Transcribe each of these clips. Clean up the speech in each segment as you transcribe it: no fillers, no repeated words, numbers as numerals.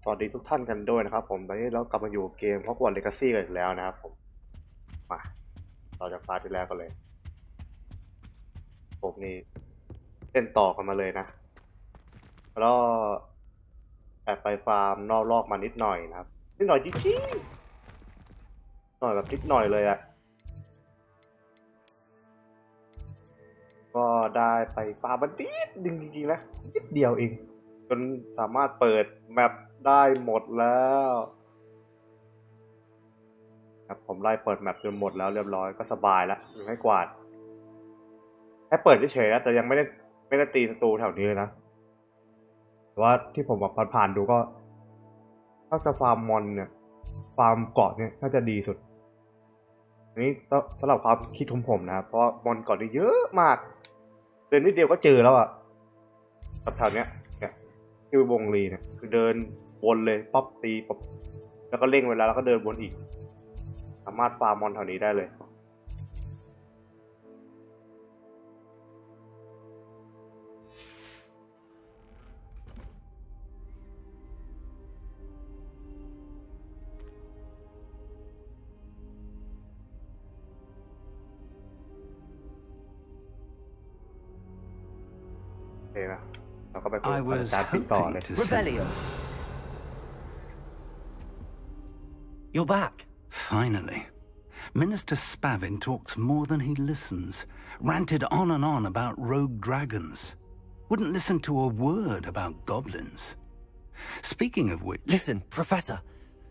สวัสดีทุกท่านกันด้วยนะครับผมตอนนี้เรากลับมาอยู่เกม Hogwarts Legacy กันอีกแล้วนะครับผมมาเราจะพาร์ทที่แล้วกันเลยผมนี่เล่นต่อกันมาเลยนะแล้วแอบไปฟาร์มนอกรอบมานิดหน่อยนะครับนิดหน่อยจริงๆหน่อยแบบนิดหน่อยเลยอะก็ได้ไปฟาร์มมันนิดจริงๆนะนิดเดียวเองจนสามารถเปิดแมปได้หมดแล้วครับผมไล่เปิดแมปจนหมดแล้วเรียบร้อยก็สบายแล้วยังไม่กวาดแค่เปิดเฉยๆนะแต่ยังไม่ได้ตีศัตรูแถวนี้เลยนะแต่ว่าที่ผมแบบผ่านๆดูก็ถ้าจะฟาร์มมอนเนี่ยฟาร์มเกาะเนี่ยน่าจะดีสุดอันนี้สำหรับความคิดของผมนะครับเพราะมอนเกาะนี่เยอะมากเดินนิดเดียวก็เจอแล้วอะแถวเนี้ยเนี่ยที่วงลีเนี่ยคือเดินวนเลยป๊อปตีป๊อปแล้วก็เร่งเวลาแล้วก็เดินวนอีกสามารถฟาร์มมอนแถวนี้ได้เลยโอเคนะเราก็ไปพูด I อา was จารย์ติดต่อ hoping เลย to see Revelio. You're back. Finally. Minister Spavin talks more than he listens. Ranted on and on about rogue dragons. Wouldn't listen to a word about goblins. Speaking of which... Listen, Professor.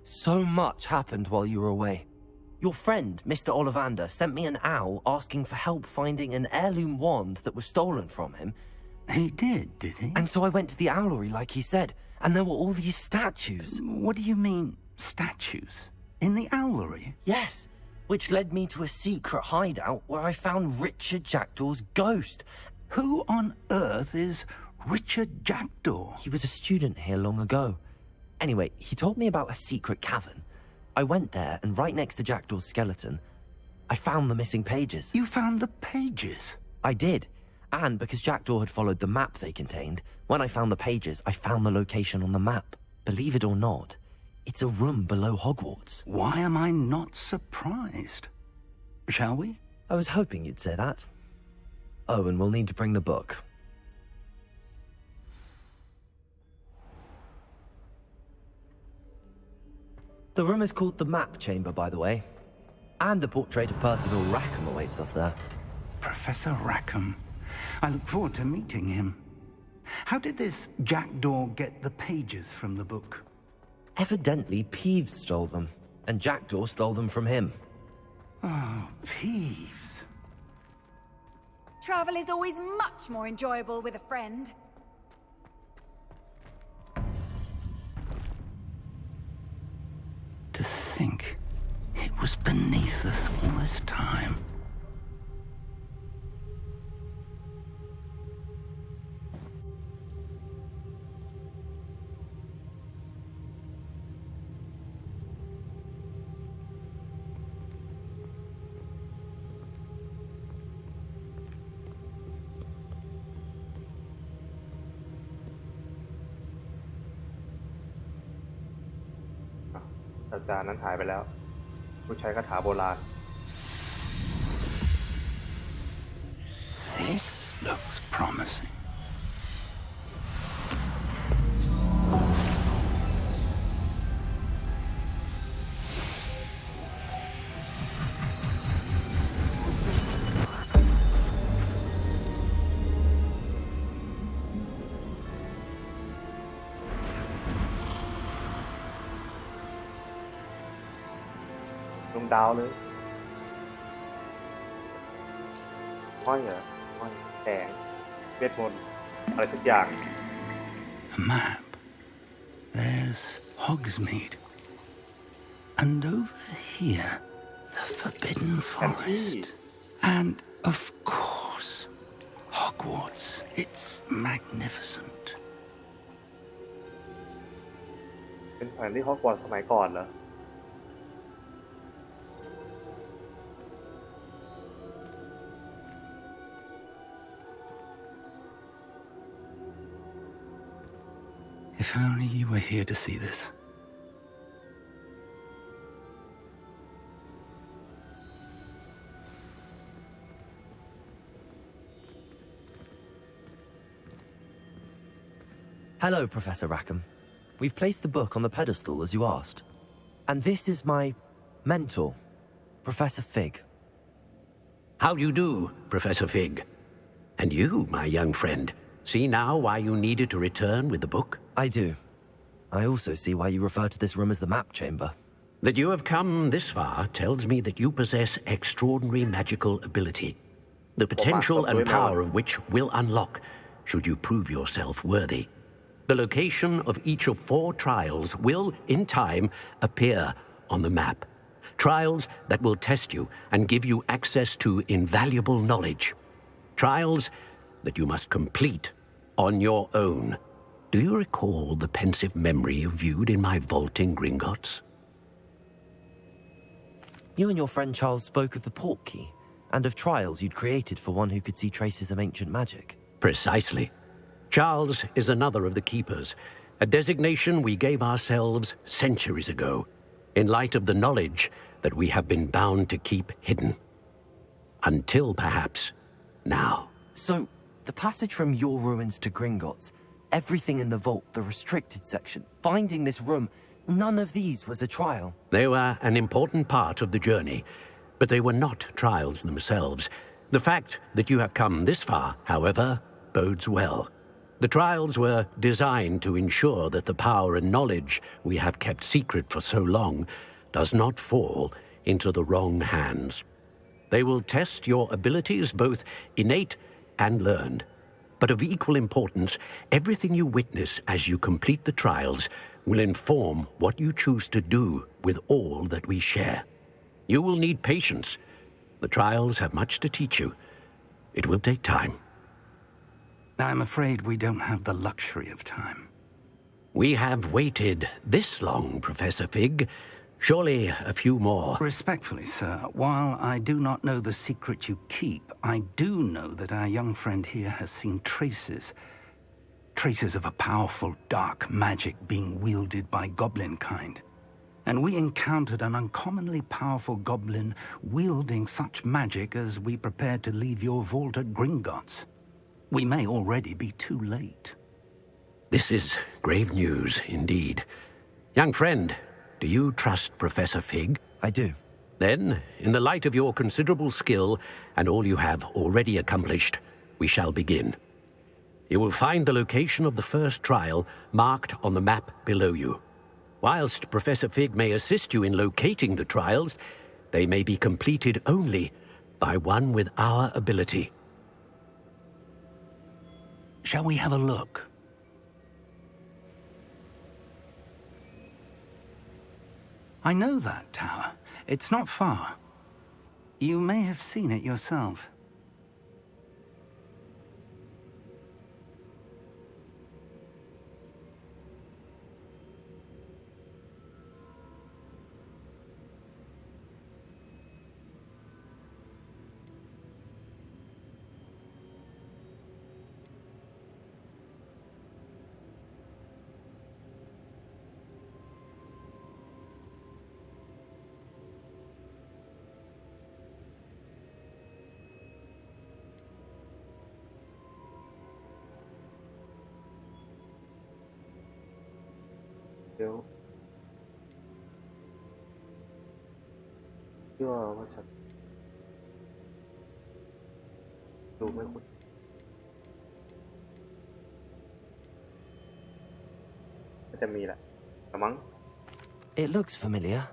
So much happened while you were away. Your friend, Mr. Ollivander, sent me an owl asking for help finding an heirloom wand that was stolen from him. He did he? And so I went to the owlery like he said, and there were all these statues. What do you mean, statues? In the owlery? Yes, which led me to a secret hideout where I found Richard Jackdaw's ghost. Who on earth is Richard Jackdaw? He was a student here long ago. Anyway, he told me about a secret cavern. I went there, and right next to Jackdaw's skeleton, I found the missing pages. You found the pages? I did. And because Jackdaw had followed the map they contained, when I found the pages, I found the location on the map. Believe it or not, it's a room below Hogwarts. Why am I not surprised? Shall we? I was hoping you'd say that. Oh, and we'll need to bring the book. The room is called the Map Chamber, by the way. And a portrait of Percival Rackham awaits us there. Professor Rackham. I look forward to meeting him. How did this Jackdaw get the pages from the book? Evidently, Peeves stole them, and Jackdaw stole them from him. Oh, Peeves. Travel is always much more enjoyable with a friend. To think it was beneath us all this time.อาจารย์นั้นหายไปแล้วผู้ใช้คาถาโบราณ This looks promising.ดวงดาวเลยห้อยเหรอห้อยแสงเวทมนต์อะไรทุกอย่าง A map. There's Hogsmeade. And over here, the Forbidden Forest. And, of course, Hogwarts. It's magnificent. เป็นแผนที่ฮอกวอตส์สมัยก่อนเหรอIf If only you were here to see this. Hello, Professor Rackham. We've placed the book on the pedestal as you asked. And this is my mentor, Professor Fig. How do you do, Professor Fig? And you, my young friend, see now why you needed to return with the book? I do. I also see why you refer to this room as the map chamber. That you have come this far tells me that you possess extraordinary magical ability, the potential and power of which will unlock should you prove yourself worthy. The location of each of 4 trials will, in time, appear on the map. Trials that will test you and give you access to invaluable knowledge. Trials that you must complete on your own. Do you recall the pensive memory you viewed in my vault in Gringotts? You and your friend Charles spoke of the port key and of trials you'd created for one who could see traces of ancient magic. Precisely. Charles is another of the keepers, a designation we gave ourselves centuries ago, in light of the knowledge that we have been bound to keep hidden. Until, perhaps, now. So, the passage from your ruins to Gringotts, everything in the vault, the restricted section, finding this room, none of these was a trial. They were an important part of the journey, but they were not trials themselves. The fact that you have come this far, however, bodes well. The trials were designed to ensure that the power and knowledge we have kept secret for so long does not fall into the wrong hands. They will test your abilities, both innate and learned. But of equal importance, everything you witness as you complete the trials will inform what you choose to do with all that we share. You will need patience. The trials have much to teach you. It will take time. I'm afraid we don't have the luxury of time. We have waited this long, Professor Fig. Surely a few more. Respectfully, sir, while I do not know the secret you keep, I do know that our young friend here has seen traces of a powerful dark magic being wielded by goblin kind. And we encountered an uncommonly powerful goblin wielding such magic as we prepared to leave your vault at Gringotts. We may already be too late. This is grave news, indeed. Young friend, do you trust Professor Fig? I do. Then, in the light of your considerable skill and all you have already accomplished, we shall begin. You will find the location of the first trial marked on the map below you. Whilst Professor Fig may assist you in locating the trials, they may be completed only by one with our ability. Shall we have a look? I know that tower. It's not far. You may have seen it yourself. It looks familiar.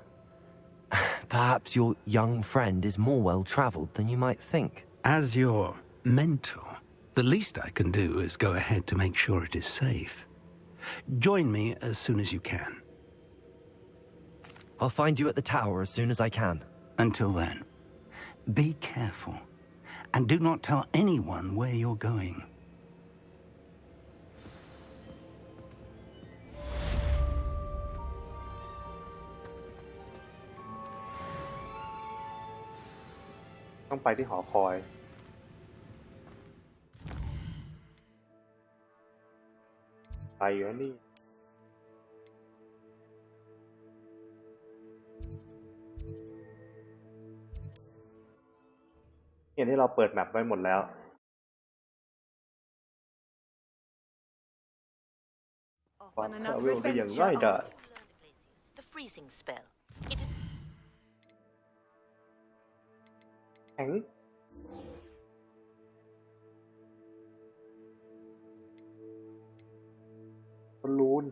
Perhaps your young friend is more well-traveled than you might think. As your mentor, the least I can do is go ahead to make sure it is safe. Join me as soon as you can. I'll find you at the tower as soon as I can. Until then, be careful, and do not tell anyone where you're going.ต้องไปที่หอคอยไปอยู่นี่ เห็นที่เราเปิดแมปไว้หมดแล้ว Off ปรับ on ทรา another เวลได้อย่าง adventure. ง่ายดาย The freezing spell. It is แข็งบอลลูน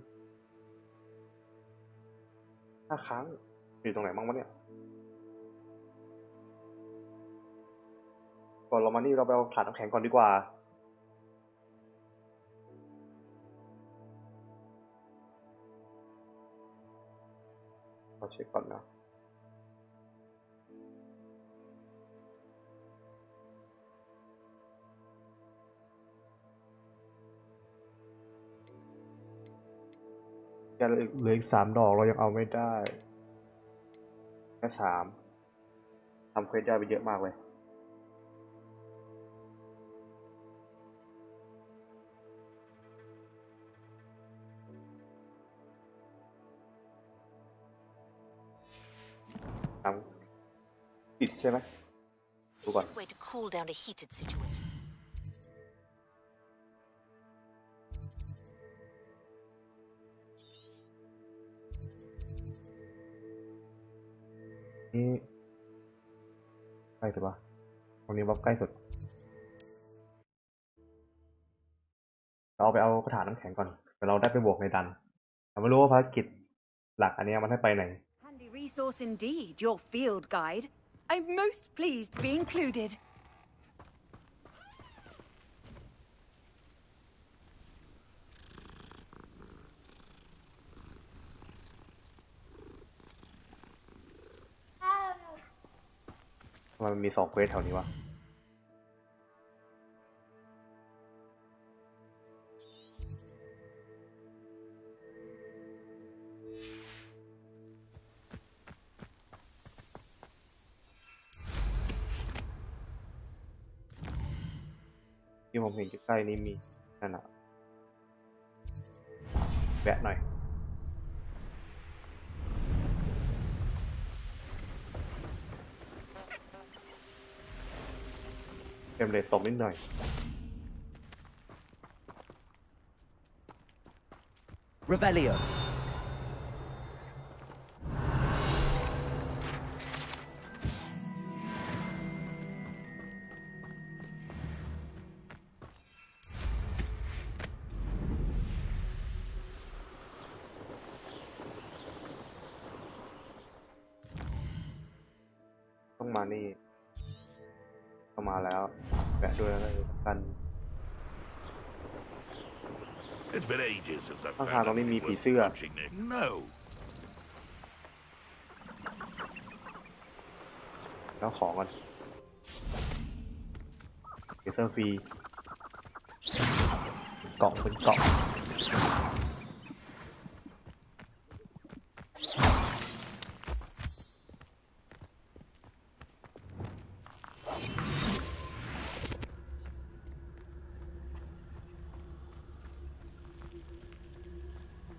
5 ครั้งอยู่ตรงไหนบ้างวะเนี่ยก่อนเรามานี่เราไปเอาถาดน้ำแข็งก่อนดีกว่าเราเช็คก่อนนะยังเหลืออีก3 ดอกเรายังเอาไม่ได้แค่3ทำเควสได้ไปเยอะมากเลยปิดใช่ไหมดูก่อน way to cool down a heated situation. นี่ใกล้สุดปะตรงนี้วับใกล้สุดเราไปเอากระถางน้ำแข็งก่อนเดี๋ยวเราได้ไปบวกในดันแต่ไม่รู้ว่าภารกิจหลักอันนี้มันให้ไปไหน Handy resource indeed, your field guide. I'm most pleased to be included. ทำไมมันมี2 เควสแถวนี้วะที่ผมเห็นใกล้ๆนี้มีนั่นน่ะแวะหน่อยเฟรมเรทตกนิดหน่อย Revelio. ต้องมานี่ก็มาแล้วแวะด้วยแล้วกัน It's been ages since I've ข้าง found ๆตรงนี้มี anything ผี worth เสื้อ punching Nick. No. แล้วของกันเกเซอร์ฟรีเกาะเป็นเกาะ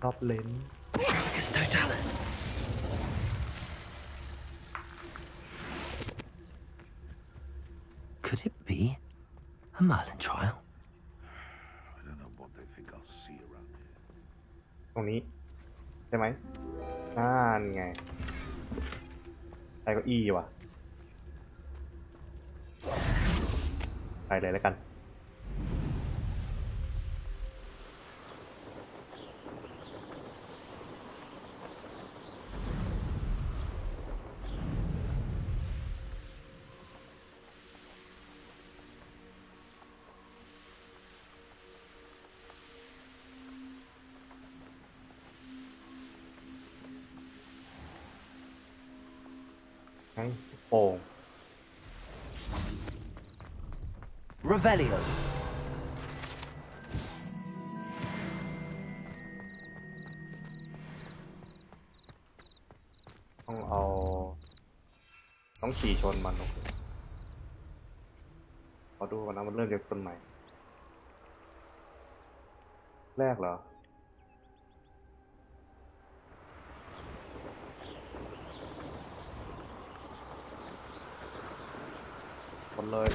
รอบเลน Trafficus totalis. Could it be a Merlin trial? I don't know what they think I'll see around here. ตรงนี้ใช่ไหมนั่นไงใช้เก้าอี้ว่ะไปเลยแล้วกันโป่ง Revelio. ต้องขี่ชนมันโอเคขอดูก่อนนะมันเริ่มจากต้นไหนแรกเหรอ เลย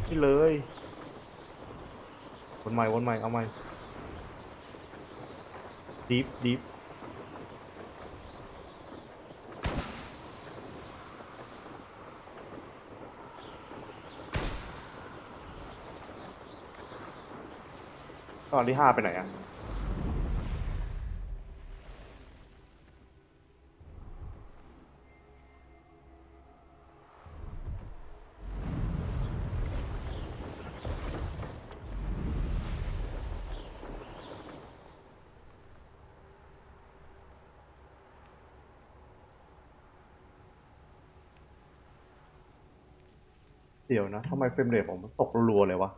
นี่เลยวนใหม่เอาใหม่ดีฟตอนที่5ไปไหนอ่ะเดี๋ยวนะทำไมเฟรมเรทผมตกรัวๆเลยวะ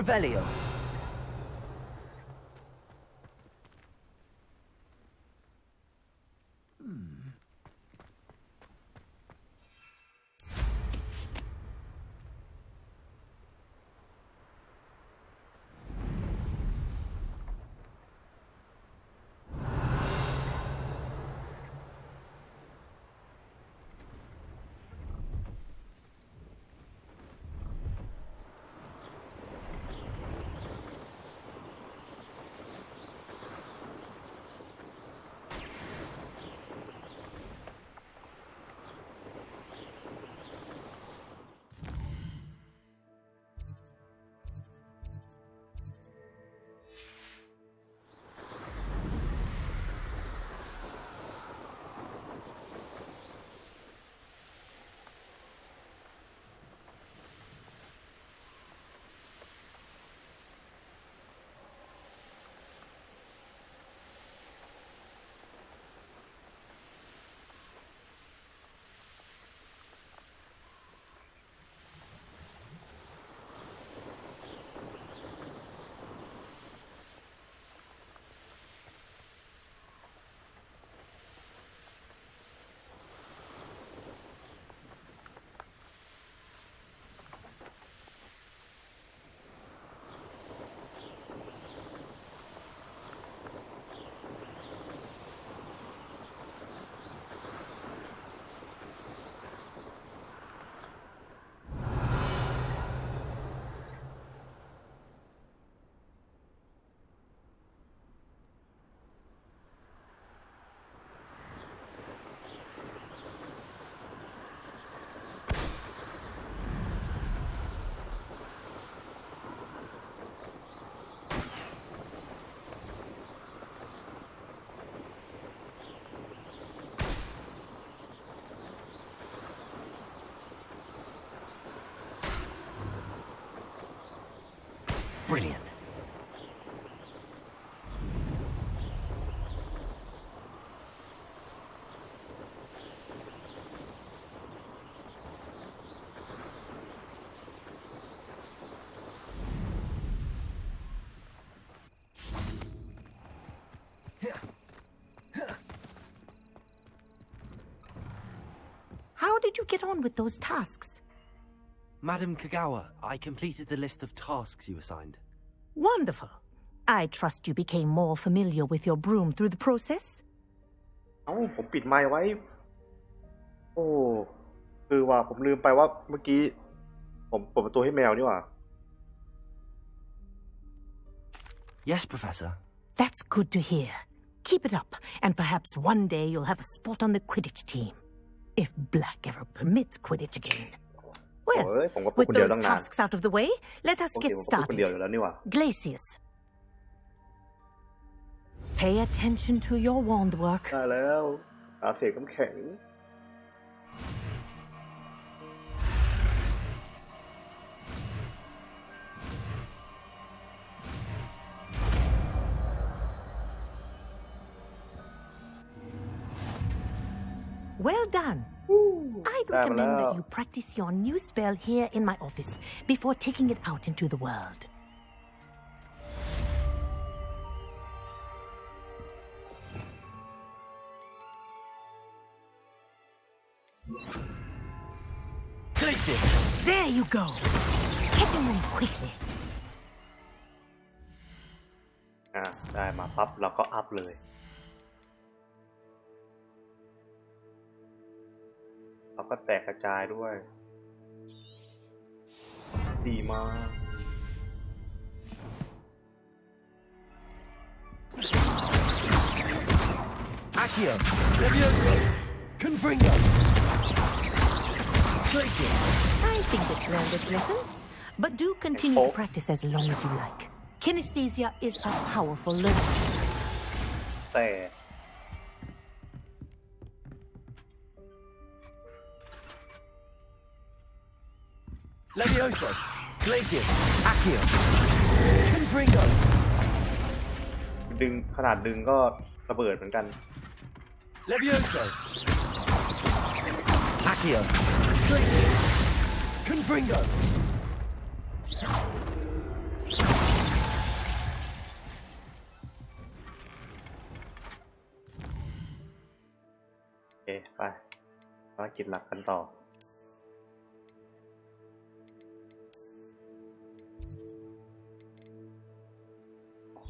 Revelio. Brilliant. How did you get on with those tasks? Madam Kagawa, I completed the list of tasks you assigned. Wonderful. I trust you became more familiar with your broom through the process? เอ้าผมปิดไมค์ไว้โอ้คือว่าผมลืมไปว่าเมื่อกี้ผมเปิดประตูให้แมวนี่หว่า Yes, Professor. That's good to hear. Keep it up, and perhaps one day you'll have a spot on the Quidditch team. If Black ever permits Quidditch again. Well, เอ้ยผมก็พูด with คนเดียว those ตั้งนาน tasks out of the way, let us ปกติ get ผมก็พูดคนเดียวอ started. ยู่แล้วนี่หว่า Glacius. Pay attention to your wand work. ได้แล้วเสียงน้ำแข็ง Well done. I'd ได้มาแล้ว recommend that you practice your new spell here in my office before taking it out into the world. Glacius! There you go. Getting them quickly. ได้มาปั๊บเราก็อัพเลยเราก็แตกกระจายด้วย ดีมาก Accio! Levioso! Confringo! Glacius! I think that you learned this lesson, but do continue to practice as long as you like. Kinesthesia is a powerful learning. แต่ Levioso! Glacius! Accio! Confringo! ดึงขนาดดึงก็ระเบิดเหมือนกัน Levioso! Accio! Glacius! Confringo! โอเคไปภารกิจหลักกันต่อ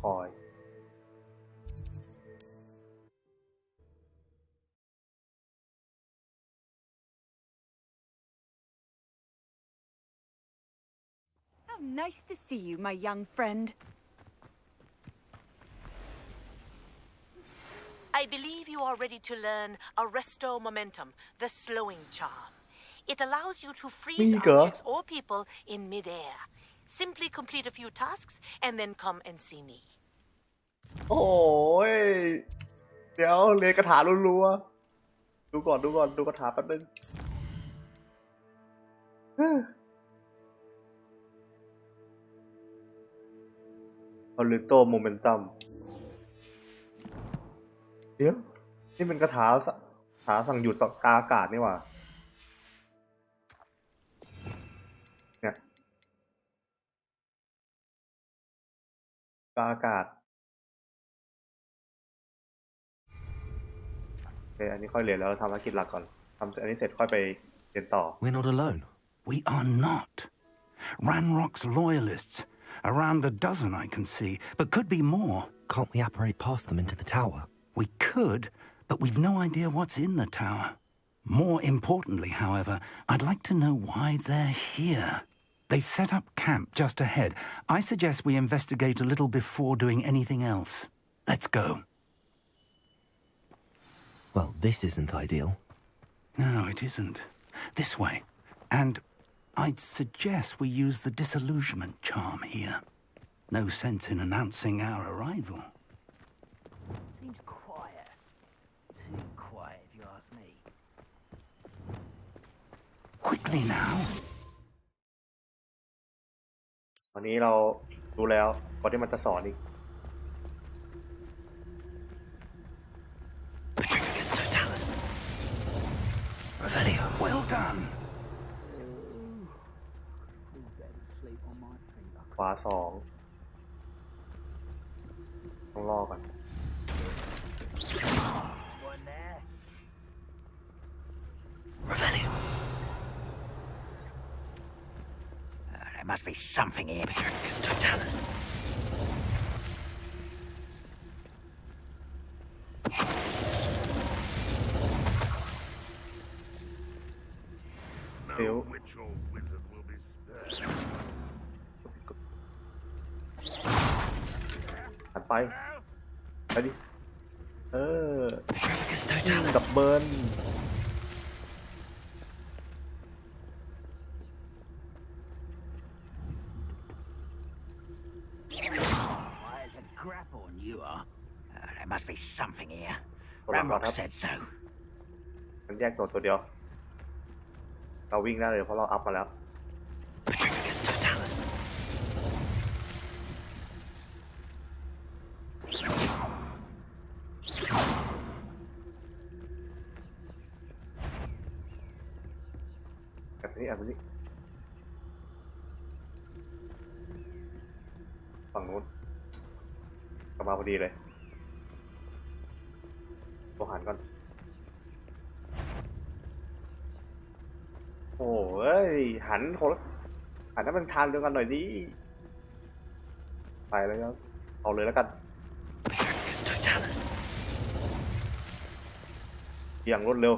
คอย How nice to see you, my young friend. I believe you are ready to learn Arresto Momentum, the slowing charm. It allows you to freeze Mika. objects or people in midair. Simply complete a few tasks and then come and see me. โอ้ยเดี๋ยวเรียนคาถารัวๆดูก่อนดูคาถาแป๊บนึงเอาลิโตโมเมนตัมเดี๋ยวนี่เป็นคาถาสั่งหยุดต่อกลางอากาศนี่หว่าเนี่ยกลางอากาศอันนี้ค่อยเรียนแล้วทำภารกิจหลักก่อนทำอันนี้เสร็จค่อยไปเรียนต่อ We're not alone. We are not. Ranrock's loyalists. Around a dozen I can see, but could be more. Can't we apparate past them into the tower? We could, but we've no idea what's in the tower. More importantly, however, I'd like to know why they're here. They've set up camp just ahead. I suggest we investigate a little before doing anything else. Let's go. Well, this isn't ideal. No, it isn't. This way. And I'd suggest we use the disillusionment charm here. No sense in announcing our arrival. Seems quiet. Too quiet, if you ask me. Quickly now. วันนี้เรารู้แล้วก่อนที่มันจะสอนอีก Petrificus totalis. Revelio. Well done. ขวาสองต้องรอก่อน One there. Revelio. There must be something here. Petrificus totalis. Phil. No witch or wizard will be spared. หันไปไปดิPetrificus ดั totalis. บเบิล something here. Hold on, Ramrock hold up. said so. มันแยกตัวเดียวเราวิ่งได้เลยเพราะเราอัพมาแล้ว Petrificus totalis. แบบนี้ฝั่งนู้นกลับมาพอดีเลยตัวหันก่อนโอ้ยหันคนหันให้มันทางเดียวกันหน่อยดิไปเลยครับเอาเลยแล้วกัน Petrificus totalis. อย่างรวดเร็ว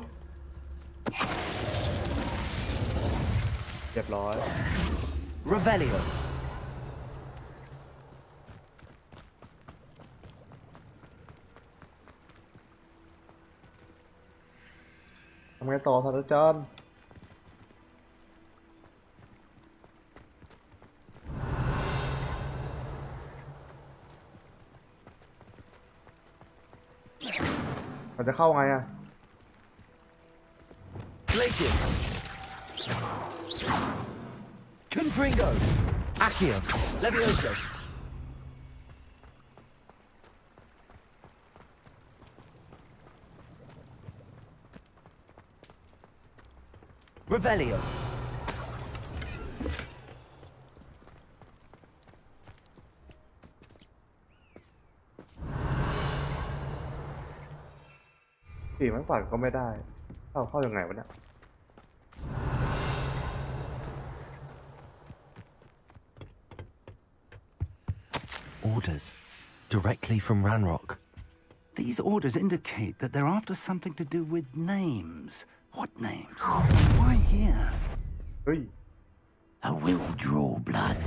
เรียบร้อย Revelio. ทำไงต่อท่านอาจารย์มันจะเข้าไงอ่ะ Glacius. Confringo. Accio. Levioso. Revelio. ขี่มันฝันก็ไม่ได้เข้ายังไงวะเนี่ย Orders. Directly from Ranrock. These orders indicate that they're after something to do with names. What names? Why here? เฮ้ย I will draw blood.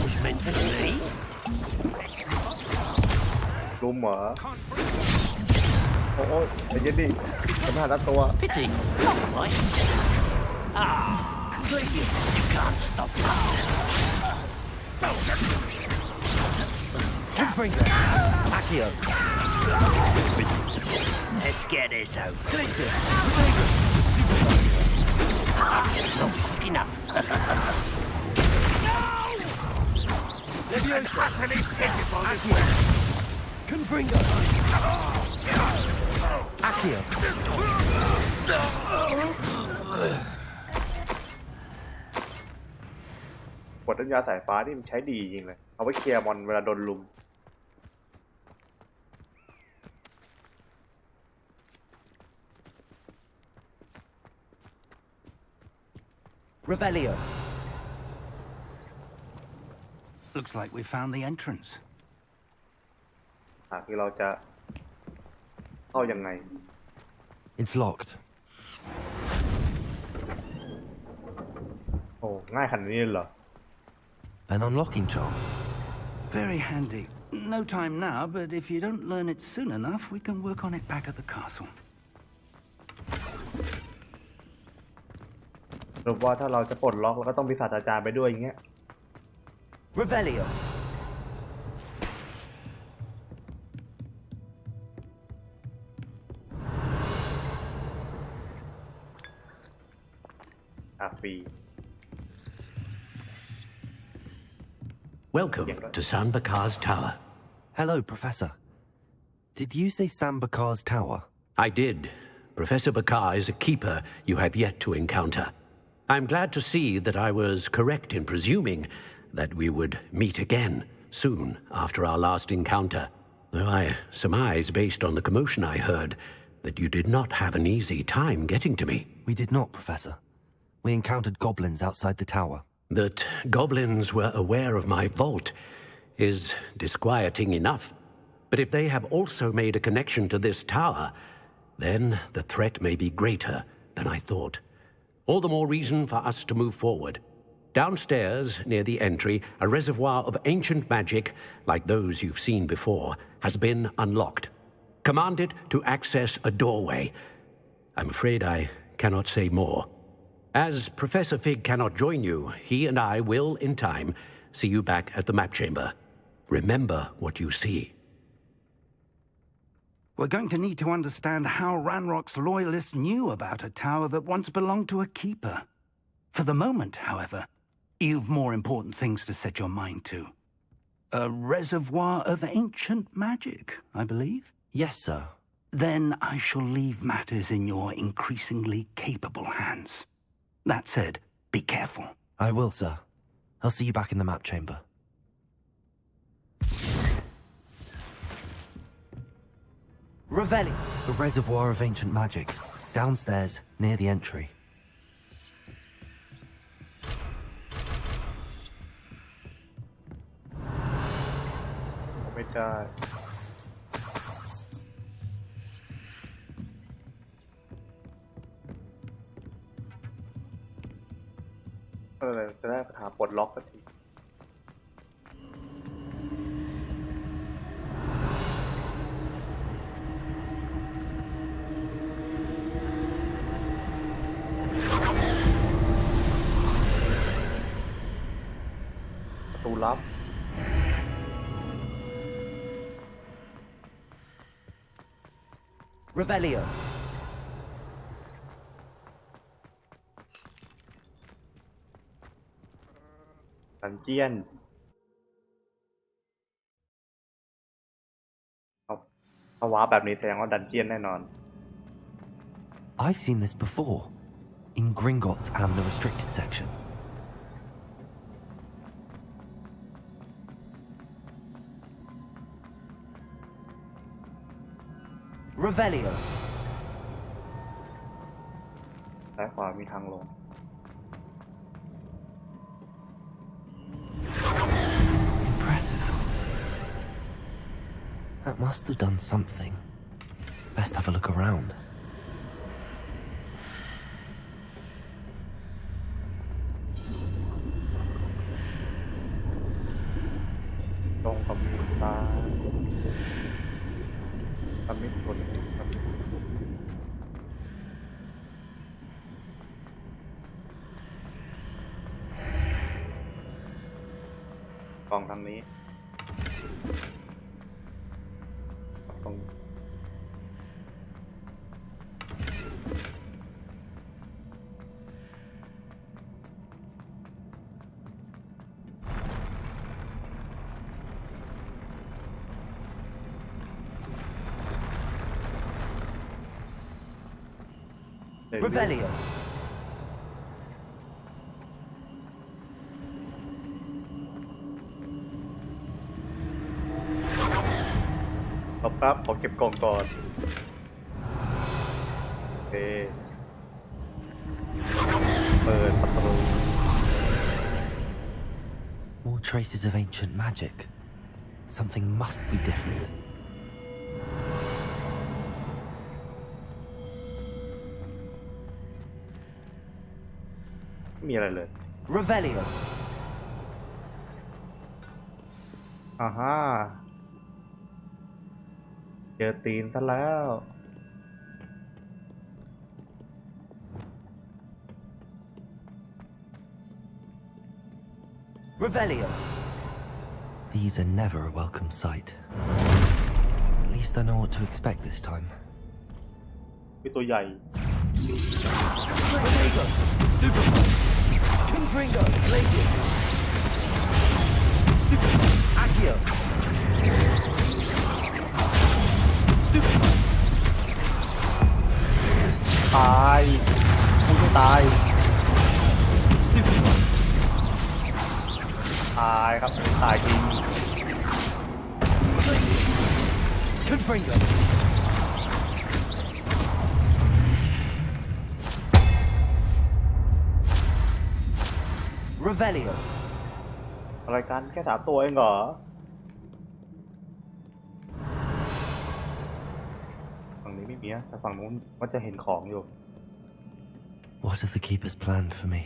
Was meant for me. รุมเหรอโอ้ยใจเย็นดิจะไม่หันละตัว Pity. Not right. Glacius, you can't stop that. Confringo. Accio. Let's get this over. Glacius. Not quick enough. Levioso. Accio. Confringo. Accio. กดน้ำยาสายฟ้านี่มันใช้ดีจริงเลยเอาไว้เคลียร์มอนเวลาโดนลุม Revelio. Looks like we found the entrance. คือเราจะเข้ายังไง It's locked. โอ้ง่ายขนาดนี้เลยเหรอ An unlocking charm. Very handy. No time now, but if you don't learn it soon enough, we can work on it back at the castle. หรือว่าถ้าเราจะปลดล็อกเราก็ต้องมีศาสตราจารย์ไปด้วยอย่างเงี้ย Revelio. ฟรี Welcome to Sanbakar's Tower. Hello, Professor. Did you say Sambakar's Tower? I did. Professor Bakar is a keeper you have yet to encounter. I'm glad to see that I was correct in presuming that we would meet again soon after our last encounter, though I surmise, based on the commotion I heard, that you did not have an easy time getting to me. We did not, Professor. We encountered goblins outside the tower. That goblins were aware of my vault is disquieting enough. But if they have also made a connection to this tower, then the threat may be greater than I thought. All the more reason for us to move forward. Downstairs, near the entry, a reservoir of ancient magic, like those you've seen before, has been unlocked. Command it to access a doorway. I'm afraid I cannot say more. As Professor Fig cannot join you, he and I will, in time, see you back at the map chamber. Remember what you see. We're going to need to understand how Ranrock's loyalists knew about a tower that once belonged to a keeper. For the moment, however, you've more important things to set your mind to. A reservoir of ancient magic, I believe? Yes, sir. Then I shall leave matters in your increasingly capable hands. That said, be careful. I will, sir. I'll see you back in the map chamber. Revelli, a reservoir of ancient magic. Downstairs, near the entry. ไม่ได้จะได้คาถาปลดล็อกสักที ประตูลับ Revelio. ดันเจียนเอาว้าแบบนี้แสดงว่าดันเจียนแน่นอน I've seen this before, in Gringotts and the restricted section. Revelio. ซ้ายขวามีทางลง Impressive. That must have done something. Best have a look around. ตรงกับมีตาทำมิดคนครับกล่องทางนี้ตรง Revelio. แป๊บขอเก็บกล่องก่อนโอเคเปิดประตู More traces of ancient magic. Something must be different. ไม่มีอะไรเลย Revelio. อ่าฮะเจอตีนซะแล้ว Revelio. These are never a welcome sight. At least I know what to expect this time. มีตัวใหญ่ Revelio. Stupid. Confringo. Glacius. Stupid. Accio. Stupid. ตายคุณไม่ตาย Stupid. ตายครับตายจริง Confringo. Revelio. อะไรกันแค่3ตัวเองเหรอฝั่งนี้ไม่มีนะแต่ฝั่งนู้นมันจะเห็นของอยู่ What have the keepers planned for me?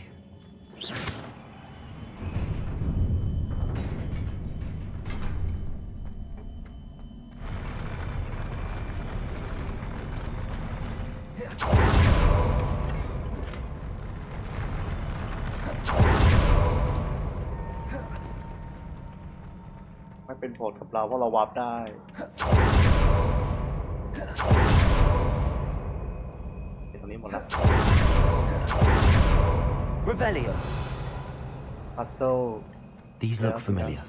เป็นผลกับเราเพราะเราวาร์ปได้ตรงนี้หมดแล้ว Revelio. พัซเซิล These look familiar.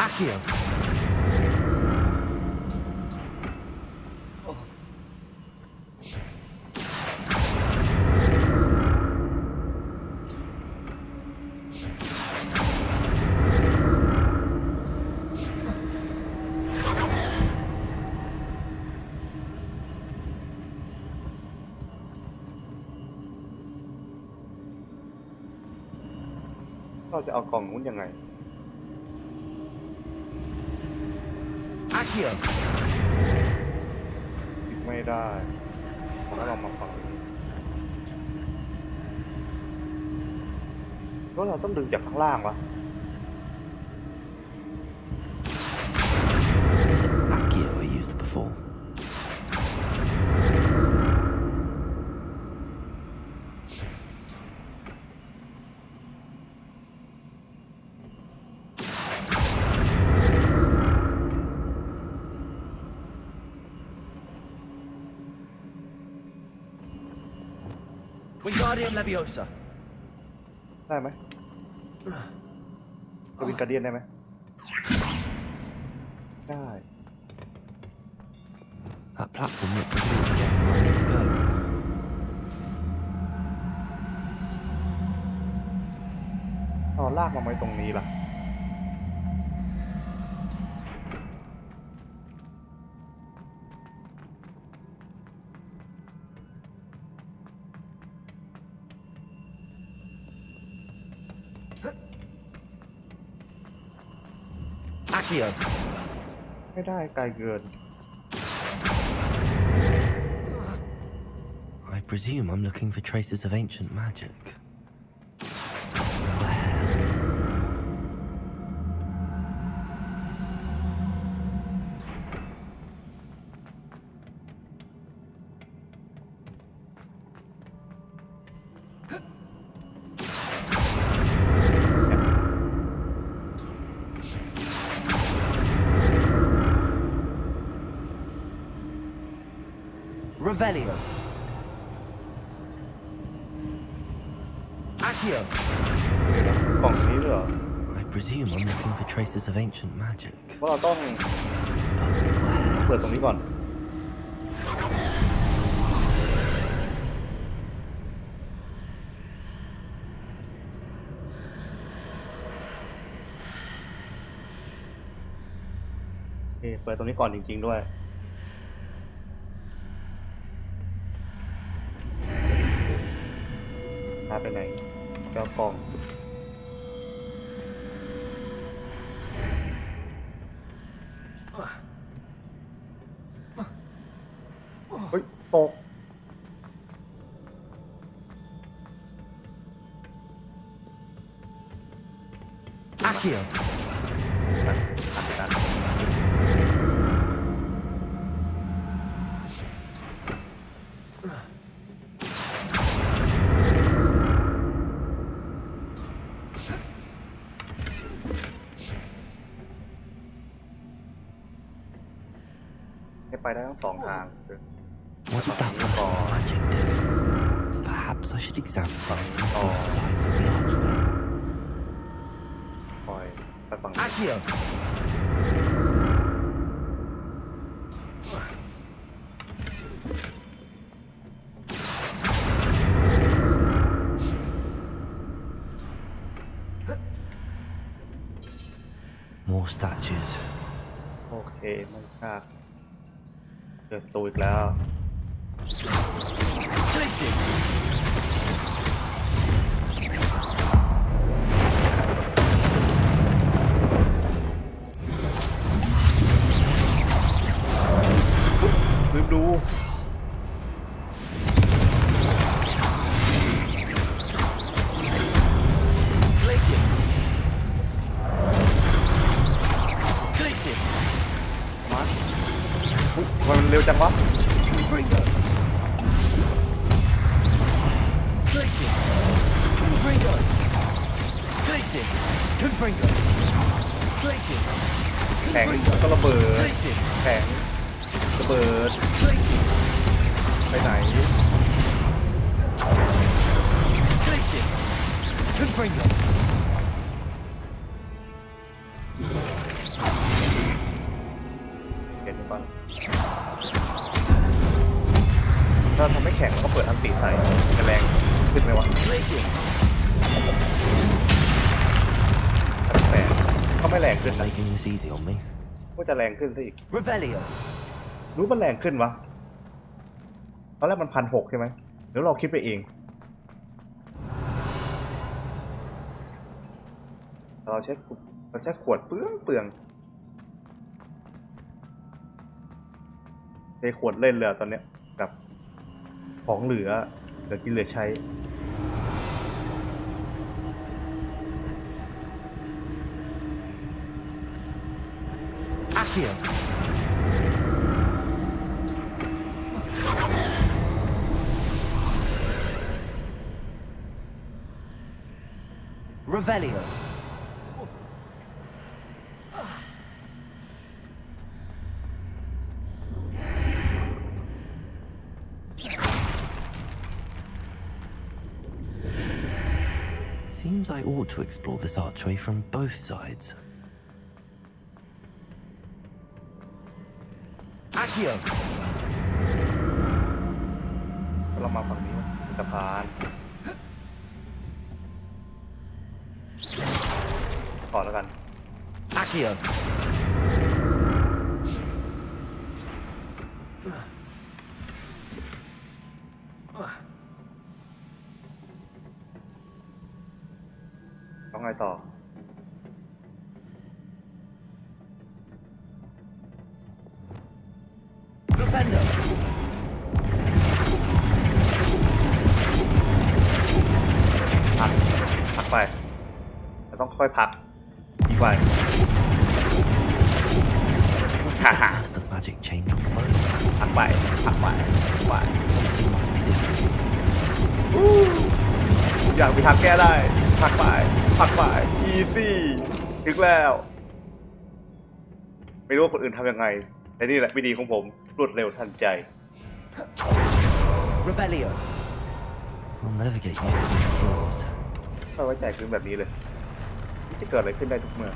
Accio.เราจะเอากล่องนู้นยังไง Accio. ไม่ได้แล้วเรามาฝั่งนี้ก็เราต้องดึงจากข้างล่างวะ Was it Accio I used before? Wingardium Leviosa. ได้ไหมจะวินการเดียนได้ไหมได้ That platform looks like it's getting where I need to go. เราลากมาไว้ตรงนี้ล่ะ Accio. ไม่ได้ไกลเกิน I presume I'm looking for traces of ancient magic. Revelio. Accio. กล่องนี้เหรอ I presume I'm looking for traces of ancient magic. เพราะเราต้องเปิดตรงนี้ก่อน โอเค เปิดตรงนี้ก่อนจริงๆด้วยพาไปไหนเจ้ากล่อง เฮ้ย ตก Accio. ให้ไปได้ทั้งสองทาง What did that blasted magic do? Perhaps I should examine both sides of the archway. ปล่อยไปฝั่งนี้ Accio. More statues. โอเคไม่พลาดเจอศัตรูอีกแล้ว Places. ลืมดู Places. Places. มาอุ๊ยทำไมมันเร็วจังวะ Bring them. Places. Confringo. Places. Confringo. Places. แข็งก็ระเบิด Places. แข็งระเบิด Places. ไปไหน Places. Confringo. เห็นปะถ้าทำให้แข็งก็เปิดอันตีใส่จะแรงขึ้นไหมวะ Places. แรงก็ไม่แรงขึ้น You're นะ making this easy on me. ก็จะแรงขึ้นซะอีก Revelio. รู้มันแรงขึ้นวะตอนแรกมัน1,600ใช่ไหมเดี๋ยวเราคิดไปเองเราใช้ขวดเปลืองใช้ขวดเล่นเลยตอนเนี้ยกับของเหลือกินเหลือใช้ Accio. Revelio. Seems I ought to explore this archway from both sides. Accio. เรามาฝั่งนี้สะพานขอแล้วกัน Accio. ต้องไงต่อ Flipendo. พักไปเราต้องค่อยพักดีกว่าฮ่าฮ่า Must have magic change on both sides. พักไป Something must be different. อยากมีทางแก้ได้พักไปอีซี่ถึงแล้ว ไม่รู้ว่าคนอื่นทำยังไงแต่นี่แหละวิธีของผมรวดเร็วทันใจ Revelio. I'll never get used to these floors. ไม่ไว้ใจขึ้นแบบนี้เลยจะเกิดอะไรขึ้นได้ทุกเมื่อ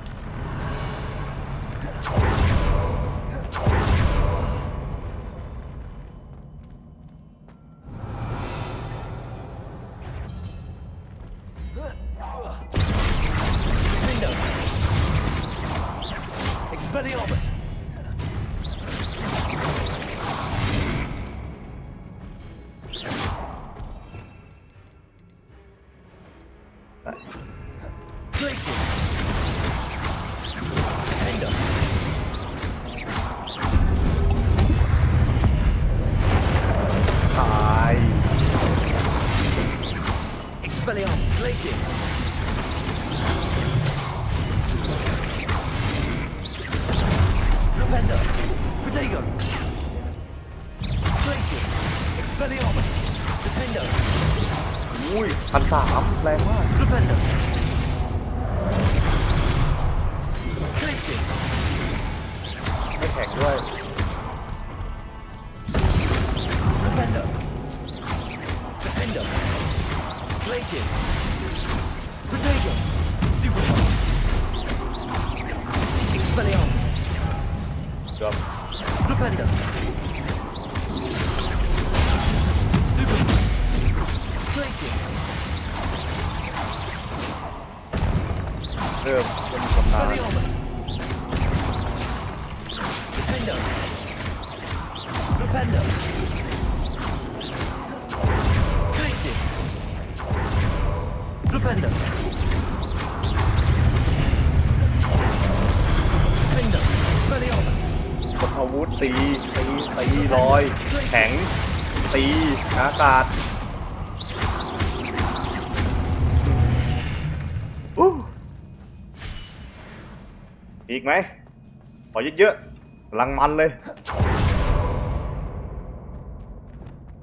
Window. Expelliarmus. Places. Window. Expelliarmus. Places. Flipendo. Protego. Places. Expelliarmus. Defendo. อุ้ย1,300แรงมาก Flipendo. Places. ไม่แข็งด้วย Flipendo. Defendo. Places. Protego. Stupefy. Expelliarmus. เกือบ Flipendo. Stupefy. Places. เริ่มเป็นกำลัง Expelliarmus. Defendo. Flipendo. Places. Flipendo. Defendo. Expelliarmus. กดอาวุธตีลอย แข็ง ตีอากาศอีกไหมขอเยอะๆกำลังมันเลย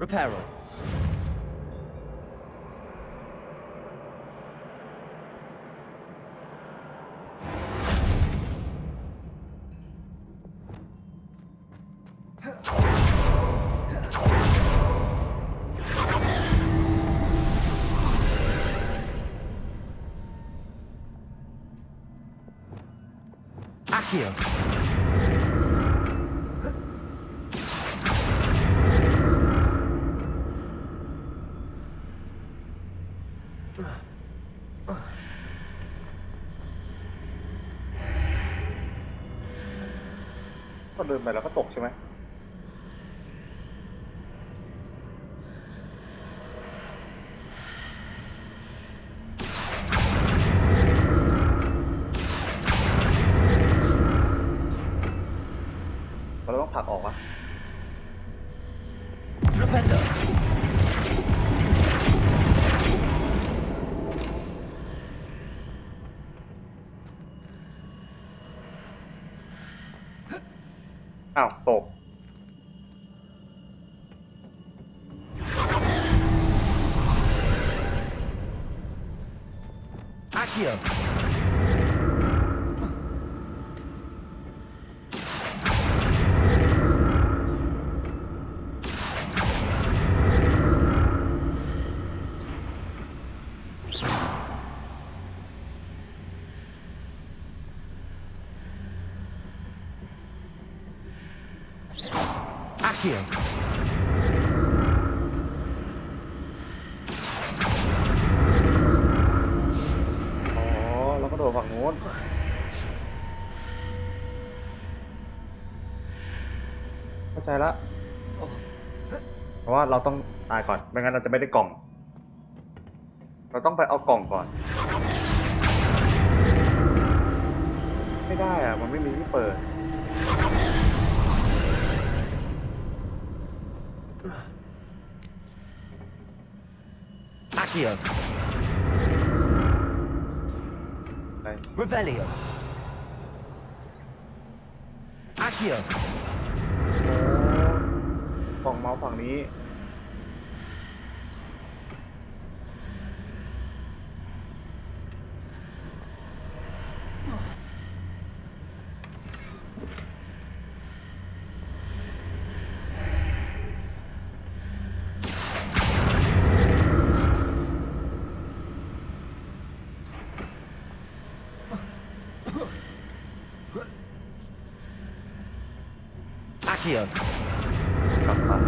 Reparo. Accio. ก็เดินไปแล้วก็ตกใช่ไหมเราต้องผลักออกวะ Flipendo. อ้าวตก Accio. Accio. อ๋อแล้วก็โดดฝั่งนู้นเข้าใจละเพราะว่าเราต้องตายก่อนไม่งั้นเราจะไม่ได้กล่อง เราต้องไปเอากล่องก่อน ไม่ได้อะมันไม่มีที่เปิด Accio. ไป Revelio. Accio. กล่องเมาส์ฝั่งนี้ Accio. กลับมา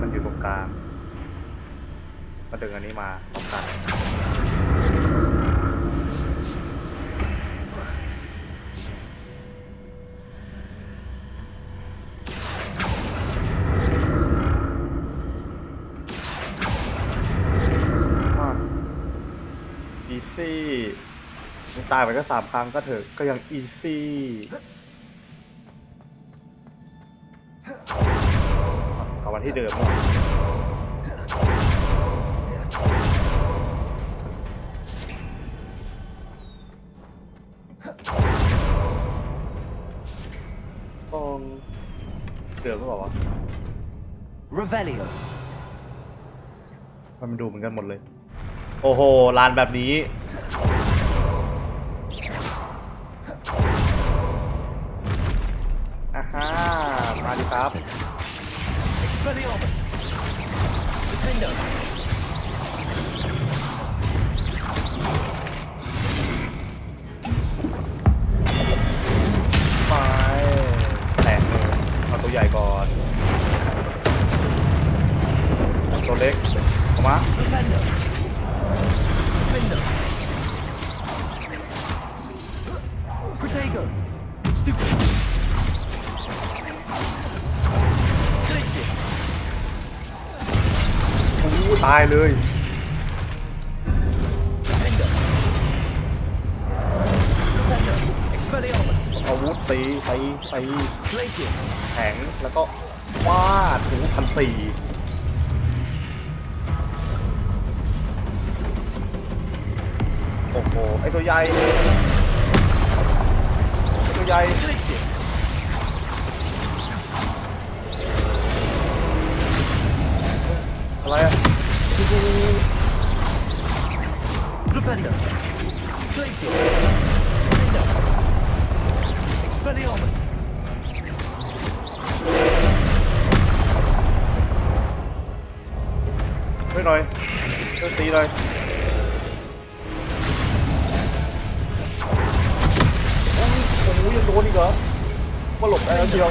มันอยู่ตรงกลางมาดึงอันนี้มาพร้อมกันอีซี่มันตายไปก็3 ครั้งก็เถอะก็ยังอีซี่กลับมาที่เดิมตรงเดิมหรือเปล่าวะ Revelio. มันดูเหมือนกันหมดเลย โอ้โหลานแบบนี้อ่าฮะมาดิครับ Expelliarmus. Defendo. ไปแตกเลยเอาตัวใหญ่ก่อนตัวเล็กออกมา Defendo. Defendo. Protego. Stupid. Glacius. โอ้โหตายเลย Defendo. Defendo. Expelliarmus. อาวุธตี Glacius. แข็งแล้วก็วาดถึง1,400โอ้โหไอตัวใหญ่ตัวใหญ่ Glacius. อะไรอะ Defendo. Glacius. Defendo. Expelliarmus. ไม่หน่อย เลยโอ้โหยังโดนอีกเหรอมาหลบได้แล้วเดียว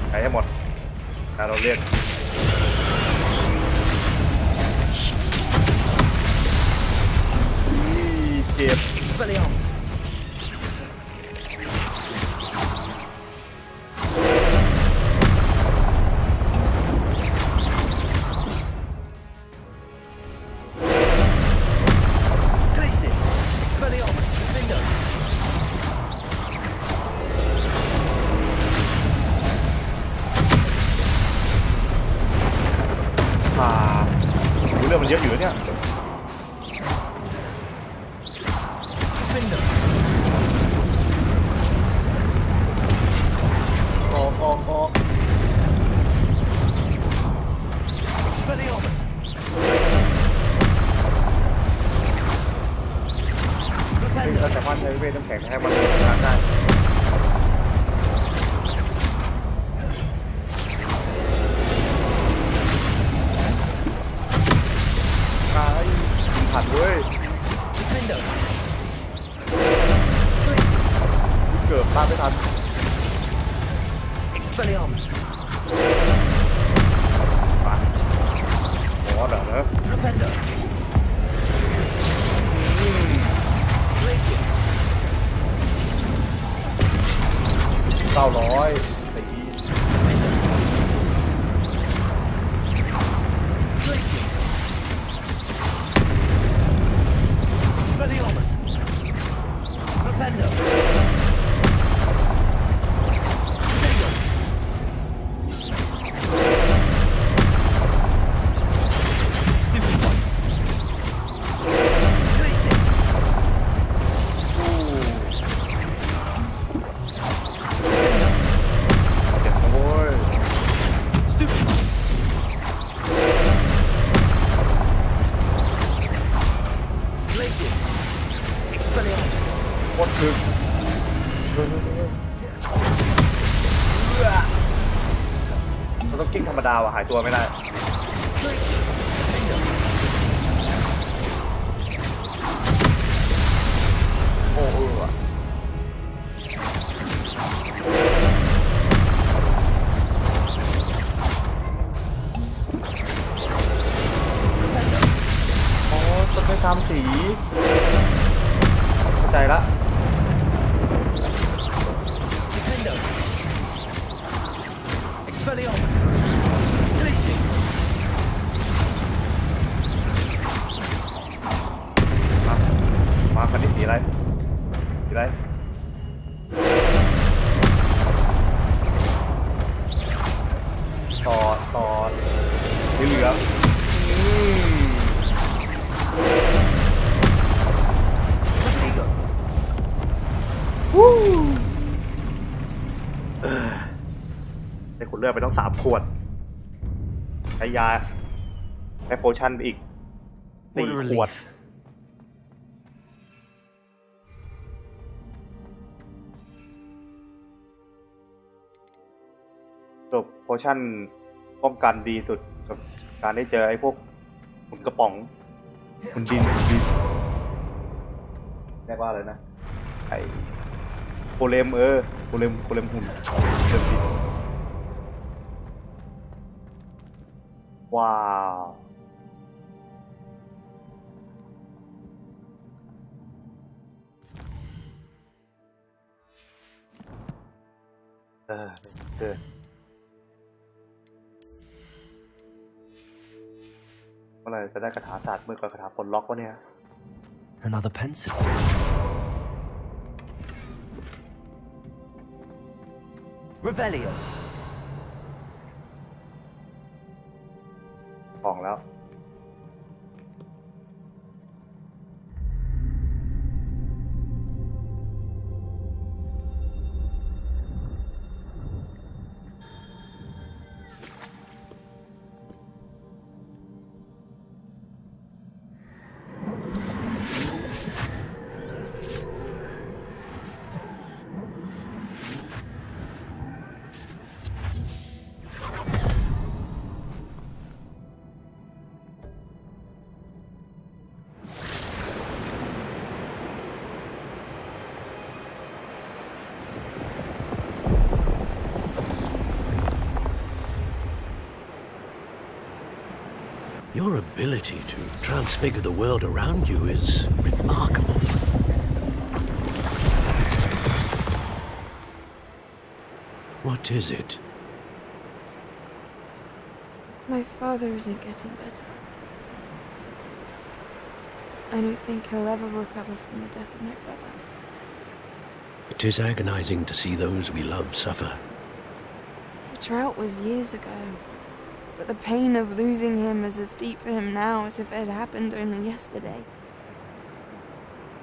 ใช้ให้หมดแล้วเราเรียกเจ็บ Expelliarmus. Glacis. Expelliarmus. Bingo. เรื่องมันเยอะอยู่เนี่ยออก Expelliarmus. เราสามารถใช้เวทน้ำแข็งให้มันทางได้ผัดเว้ยเกือบตามไม่ทัน Expelliarmus. มาโอ้เดี๋ยวนะ Rependo. Glacis. 900ตี Glacis. Expelliarmus. Rependo. Bingo. Stupid one. Glacis. เจ็บนะเว้ย Stupid one. Glacis. Expelliarmus. โคตรถึกเราต้องกิ้งธรรมดาว่ะหายตัวไม่ได้ Glacis. Bingo. โอ้ว่ะโอ้ต้องไปทำสีเข้าใจละ Rependo. Expelliarmus. Glacis. มาคันนี้สีอะไรสีอะไรต่อสีเหลืองRepego. ได้ขวดเลือดไปต้อง3 ขวดใช้ยาใช้โพชั่นไปอีก What a 4 ขวด relief. จบโพชั่นป้องกันดีสุดกับการได้เจอไอ้พวกหุ่นกระป๋องหุ่นดินเรียกว่าอะไรนะไอ้โกเลมโกเลมหุ่นเดิมดินว้าวเมื่อไหร่จะได้คาถาศาสตร์มือกับคาถาปลดล็อกวะเนี่ย Another pencil. Revelio. ของแล้ว Expelliarmus. Your ability to transfigure the world around you is remarkable. What is it? My father isn't getting better. I don't think he'll ever recover from the death of my brother. It is agonizing to see those we love suffer. The drought was years ago, but the pain of losing him is as deep for him now as if it had happened only yesterday.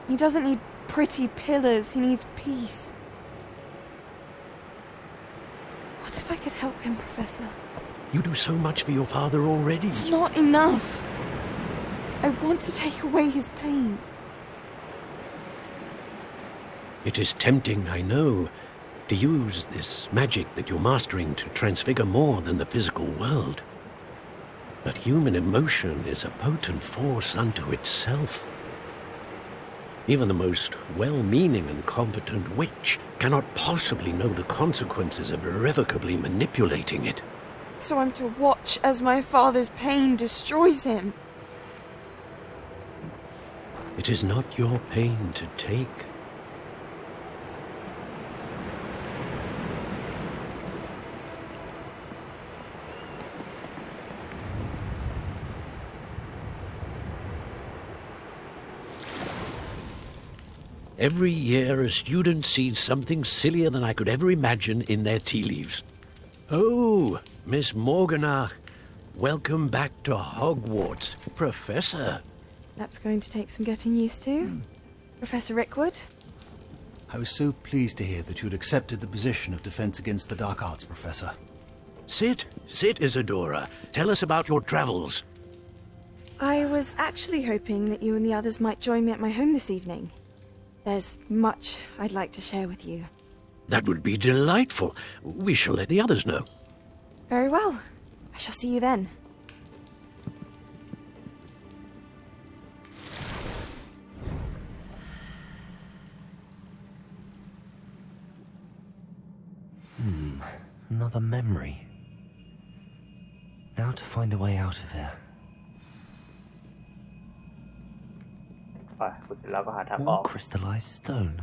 He doesn't need pretty pillars, he needs peace. What if I could help him, Professor? You do so much for your father already. It's not enough. I want to take away his pain. It is tempting, I know, to use this magic that you're mastering to transfigure more than the physical world. But human emotion is a potent force unto itself. Even the most well-meaning and competent witch cannot possibly know the consequences of irrevocably manipulating it. So I'm to watch as my father's pain destroys him. It is not your pain to take. Every year a student sees something sillier than I could ever imagine in their tea leaves. Oh, Miss Morganach, welcome back to Hogwarts, Professor. That's going to take some getting used to. Professor Rickwood? I was so pleased to hear that you'd accepted the position of Defense Against the Dark Arts, Professor. Sit, Isadora. Tell us about your travels. I was actually hoping that you and the others might join me at my home this evening. There's much I'd like to share with you. That would be delightful. We shall let the others know. Very well. I shall see you then. Another memory. Now to find a way out of here. ไปขุดเสร็จแล้วก็หาทางออก More crystallized stone.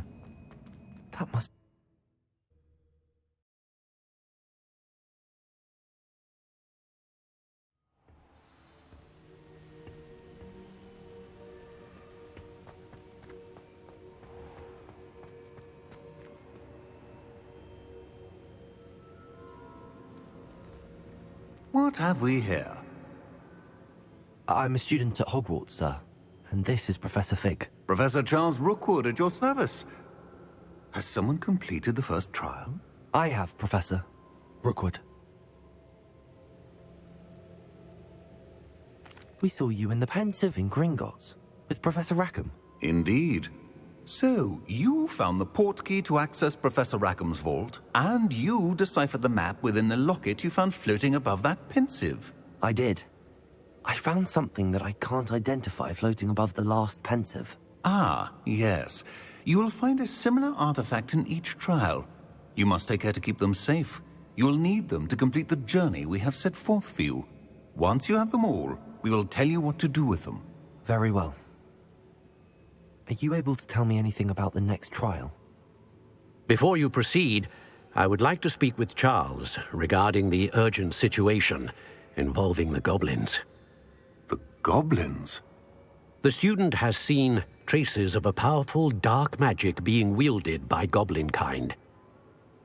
That must. What have we here? I'm a student at Hogwarts, sir. And this is Professor Fig. Professor Charles Rookwood at your service. Has someone completed the first trial? I have, Professor Rookwood. We saw you in the Pensive in Gringotts with Professor Rackham. Indeed. So, you found the portkey to access Professor Rackham's vault, and you deciphered the map within the locket you found floating above that Pensive. I did. I found something that I can't identify floating above the last Pensive. Ah, yes. You will find a similar artifact in each trial. You must take care to keep them safe. You will need them to complete the journey we have set forth for you. Once you have them all, we will tell you what to do with them. Very well. Are you able to tell me anything about the next trial? Before you proceed, I would like to speak with Charles regarding the urgent situation involving the goblins. The goblins? The student has seen traces of a powerful dark magic being wielded by goblin kind.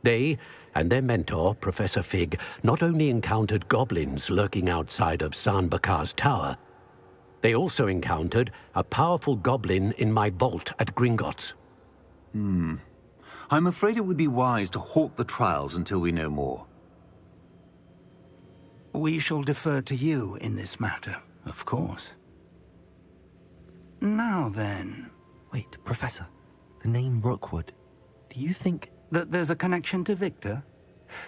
They and their mentor, Professor Fig, not only encountered goblins lurking outside of San Bakar's tower, they also encountered a powerful goblin in my vault at Gringotts. I'm afraid it would be wise to halt the trials until we know more. We shall defer to you in this matter, of course. Now then... Wait, Professor. The name Rookwood. Do you think... that there's a connection to Victor?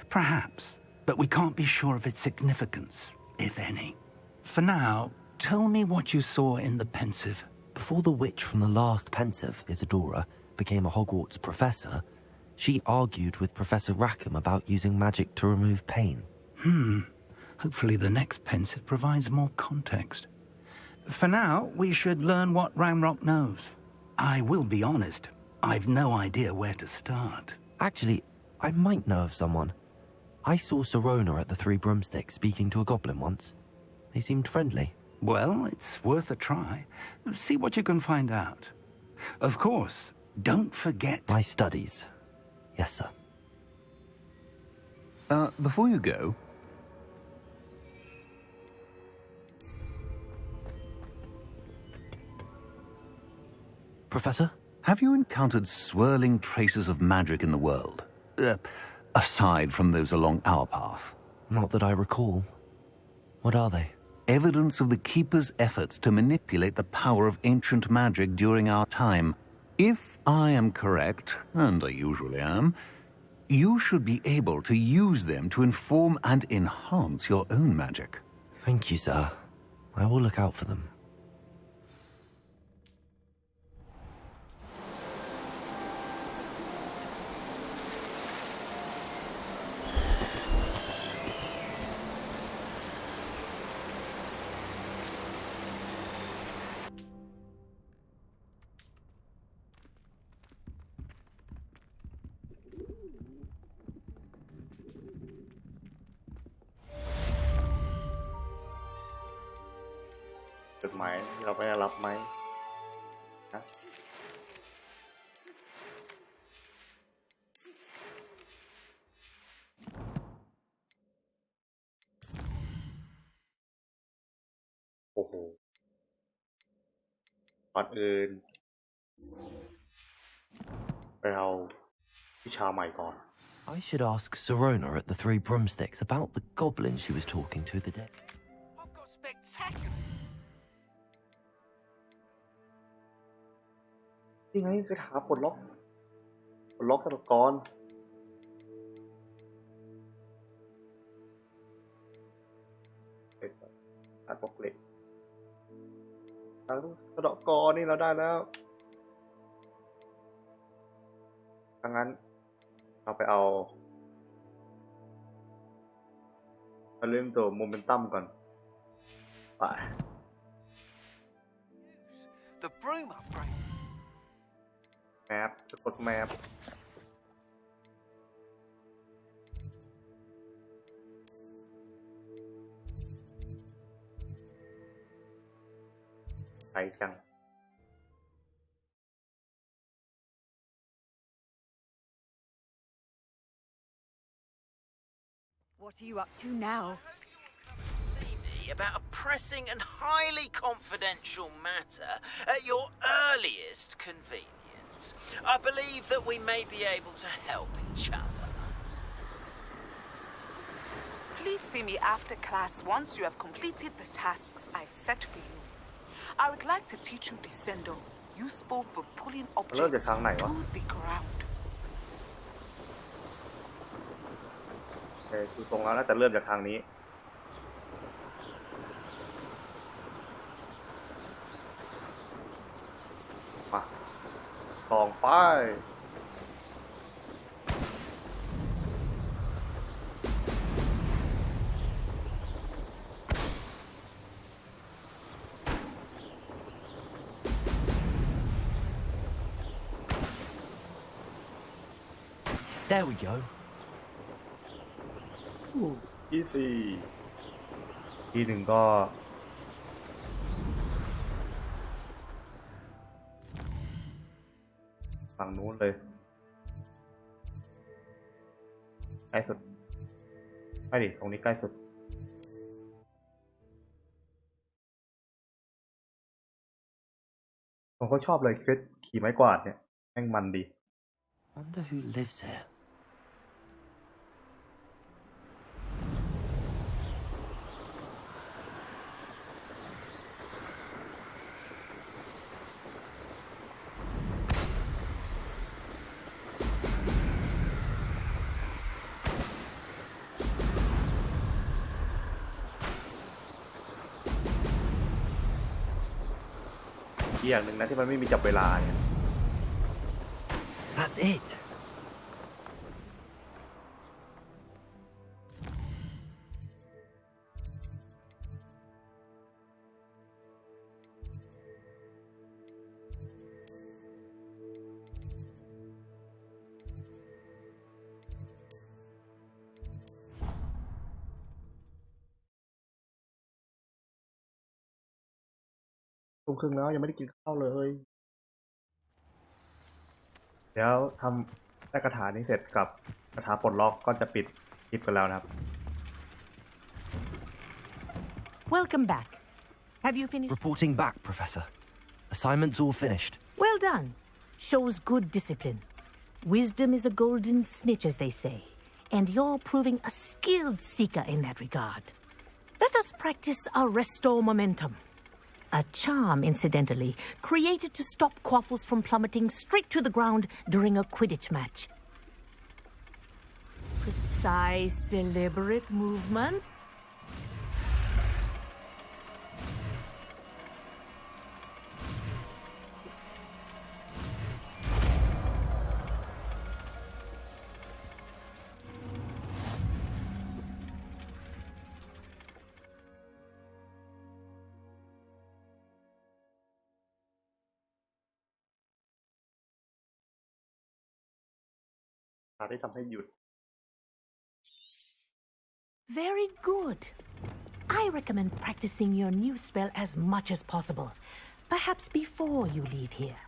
Perhaps, but we can't be sure of its significance, if any. For now, tell me what you saw in the Pensive. Before the witch from the last Pensive, Isadora, became a Hogwarts professor, she argued with Professor Rackham about using magic to remove pain. Hopefully the next pensive provides more context. For now, we should learn what Ranrock knows. I will be honest, I've no idea where to start. Actually, I might know of someone. I saw Sirona at the Three Broomsticks speaking to a goblin once. They seemed friendly. Well, it's worth a try. See what you can find out. Of course, don't forget... My studies. Yes, sir. Before you go... Professor? Have you encountered swirling traces of magic in the world? Aside from those along our path? Not that I recall. What are they? Evidence of the Keeper's efforts to manipulate the power of ancient magic during our time. If I am correct, and I usually am, you should be able to use them to inform and enhance your own magic. Thank you, sir. I will look out for them.จดหมายที่เราไม่ได้รับไหมนะโอ้โหก่อนอื่นไปเอาวิชาใหม่ก่อน I should ask Sirona at the Three Broomsticks about the goblin she was talking to the day. I've got spectacular. นี่ไงคือหาปลดล็อกสลักกรเอกการปกเหล็กสลักกรนี่เราได้แล้วดังนั้นเราไปเอาเรื่องตัวโมเมนตัมก่อนไป The broom upgrade. แมปจะกดแมปไปจัง What are you up to now? See me about a pressing and highly confidential matter at your earliest convenience. I believe that we may be able to help each other. Please see me after class once you have completed the tasks I've set for you. I would like to teach you Descendo, useful for pulling objects to the ground. ดูตรงแล้วน่าจะเริ่มจากทางนี้มาลองไปThere we go. ที่สี่ที่หนึ่งก็ฝั่งนู้นเลยใกล้สุดไม่ดิตรงนี้ใกล้สุดผมก็ชอบเลยคือขี่ไม้กวาดเนี่ยแม่งมันดี Wonder who lives here.อย่างหนึ่งนะที่มันไม่มีจับเวลาเนี่ย That's it. ทุ่มครึ่งแล้วยังไม่ได้กินข้าวเลย เดี๋ยวทำได้คาถานี้เสร็จกับคาถาปลดล็อกก็จะปิดคลิปกันแล้วนะครับ Welcome back. Have you finished? Reporting back, Professor. Assignment's all finished. Well done. Shows good discipline. Wisdom is a golden snitch, as they say, and you're proving a skilled seeker in that regard. Let us practice our restore momentum. A charm, incidentally, created to stop quaffles from plummeting straight to the ground during a Quidditch match. Precise, deliberate movements. Very good. I recommend practicing your new spell as much as possible, perhaps before you leave here.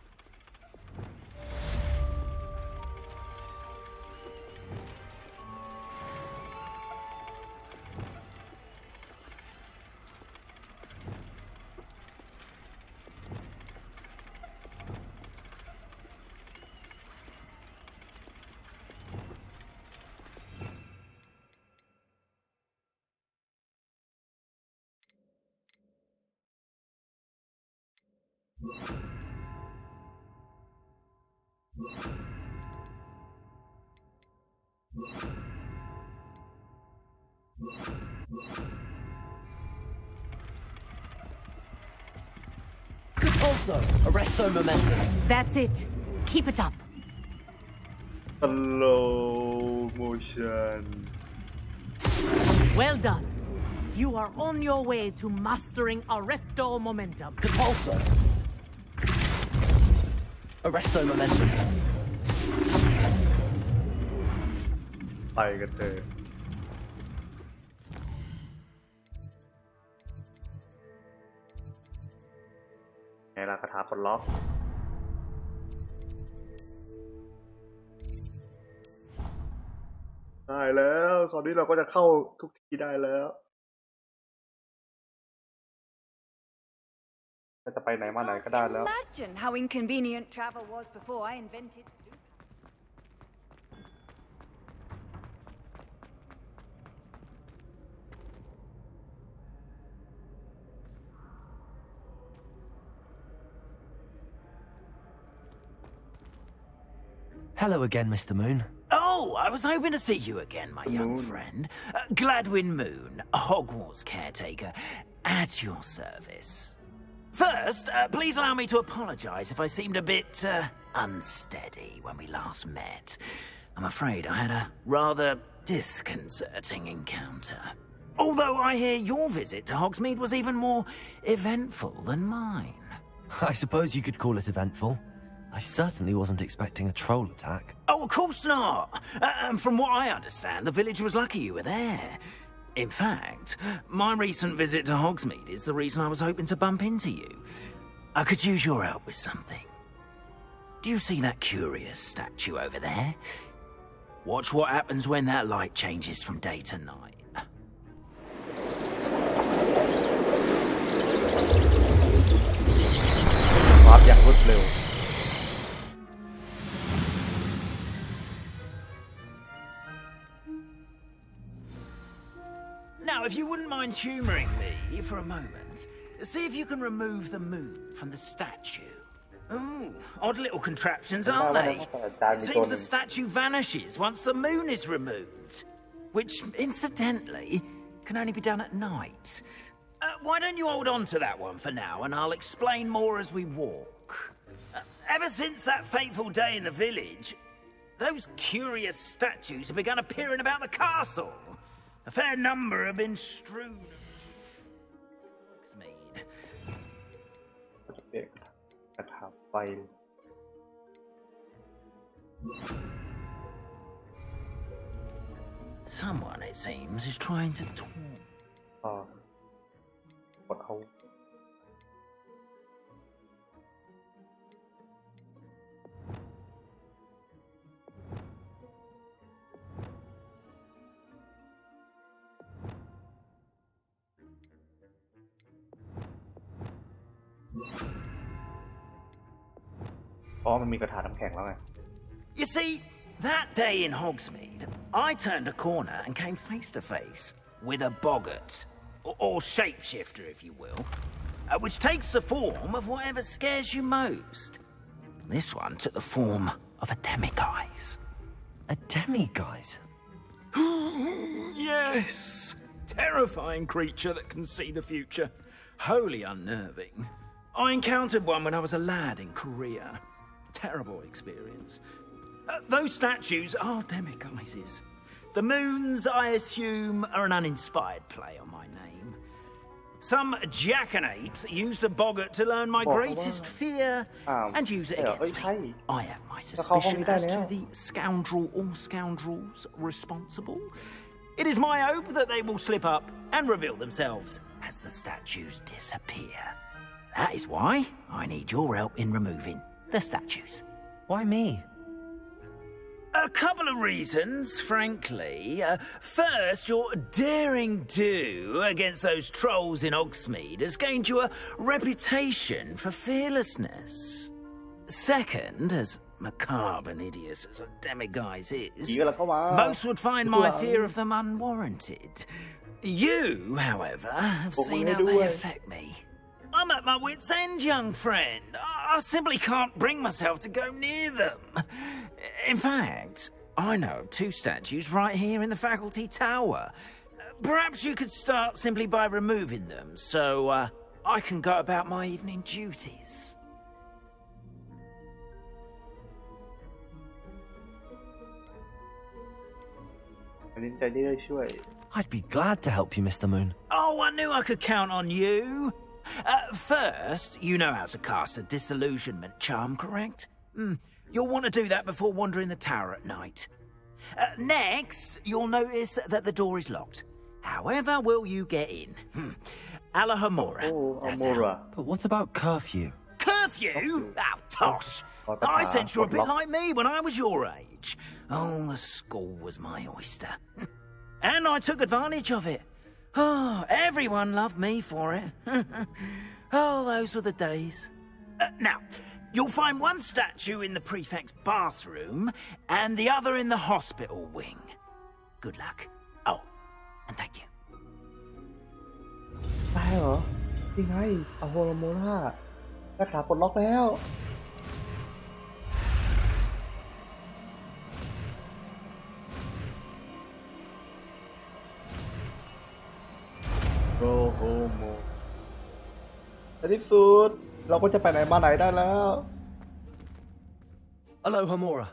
Also, arresto momentum. That's it. Keep it up. Slow motion. Well done. You are on your way to mastering arresto momentum. Depulso. Arresto momentum. ไปกันเถอะไงล่ะคาถาปลดล็อกได้แล้วคราวนี้เราก็จะเข้าทุกที่ได้แล้วจะไปไหนมาไหนก็ได้แล้ว Imagine how inconvenient travel was before I invented. Hello again, Mr. Moon. Oh, I was hoping to see you again, my young friend. Gladwin Moon, Hogwarts caretaker, at your service. First, please allow me to apologize if I seemed a bit, unsteady when we last met. I'm afraid I had a rather disconcerting encounter. Although I hear your visit to Hogsmeade was even more eventful than mine. I suppose you could call it eventful. I certainly wasn't expecting a troll attack. Oh, of course not. From what I understand, the village was lucky you were there. In fact, my recent visit to Hogsmeade is the reason I was hoping to bump into you. I could use your help with something. Do you see that curious statue over there? Watch what happens when that light changes from day to night. Now, if you wouldn't mind humouring me for a moment, see if you can remove the moon from the statue. Ooh, odd little contraptions, aren't they? It seems the statue vanishes once the moon is removed. Which, incidentally, can only be done at night. Why don't you hold on to that one for now, and I'll explain more as we walk. Ever since that fateful day in the village, those curious statues have begun appearing about the castle. A fair number have been strewn. Someone, it seems, is trying to talk. เพราะมันมีกระถางน้ำแข็งแล้วไง You see, that day in Hogsmeade, I turned a corner and came face to face with a boggart, or shapeshifter, if you will, which takes the form of whatever scares you most. This one took the form of a demiguise. A demiguise? Yes! Terrifying creature that can see the future. Wholly unnerving. I encountered one when I was a lad in Korea. Terrible experience. Those statues are demiguises. The moons, I assume, are an uninspired play on my name. Some jackanapes used a boggart to learn my greatest fear and use it against me. I have my suspicion as to the scoundrel or scoundrels responsible. It is my hope that they will slip up and reveal themselves as the statues disappear. That is why I need your help in removing the statues. Why me? A couple of reasons, frankly. First, your daring do against those trolls in Hogsmeade has gained you a reputation for fearlessness. Second, as macabre and hideous as a demiguise is, most would find my fear of them unwarranted. You, however, have seen how they affect me. I'm at my wit's end, young friend. I simply can't bring myself to go near them. In fact, I know of 2 statues right here in the faculty tower. Perhaps you could start simply by removing them, so I can go about my evening duties. I'd be glad to help you, Mr. Moon. Oh, I knew I could count on you. First, you know how to cast a disillusionment charm, correct? You'll want to do that before wandering the tower at night. Next, you'll notice that the door is locked. However will you get in? Alahomora. But what about curfew? Curfew? Oh, tosh. I sense you're a bit like me when I was your age. Oh, the school was my oyster. And I took advantage of it. Oh, everyone loved me for it. Oh, those were the days. Now, you'll find one statue in the prefect's bathroom and the other in the hospital wing. Good luck. Oh, and thank you. ได้เหรอยังไงเอาโฮโลโมล่าหน้าขาปลดล็อกแล้วโอ้โหโมในที่สุดเราก็จะไปไหนมาไหนได้แล้ว Alohomora.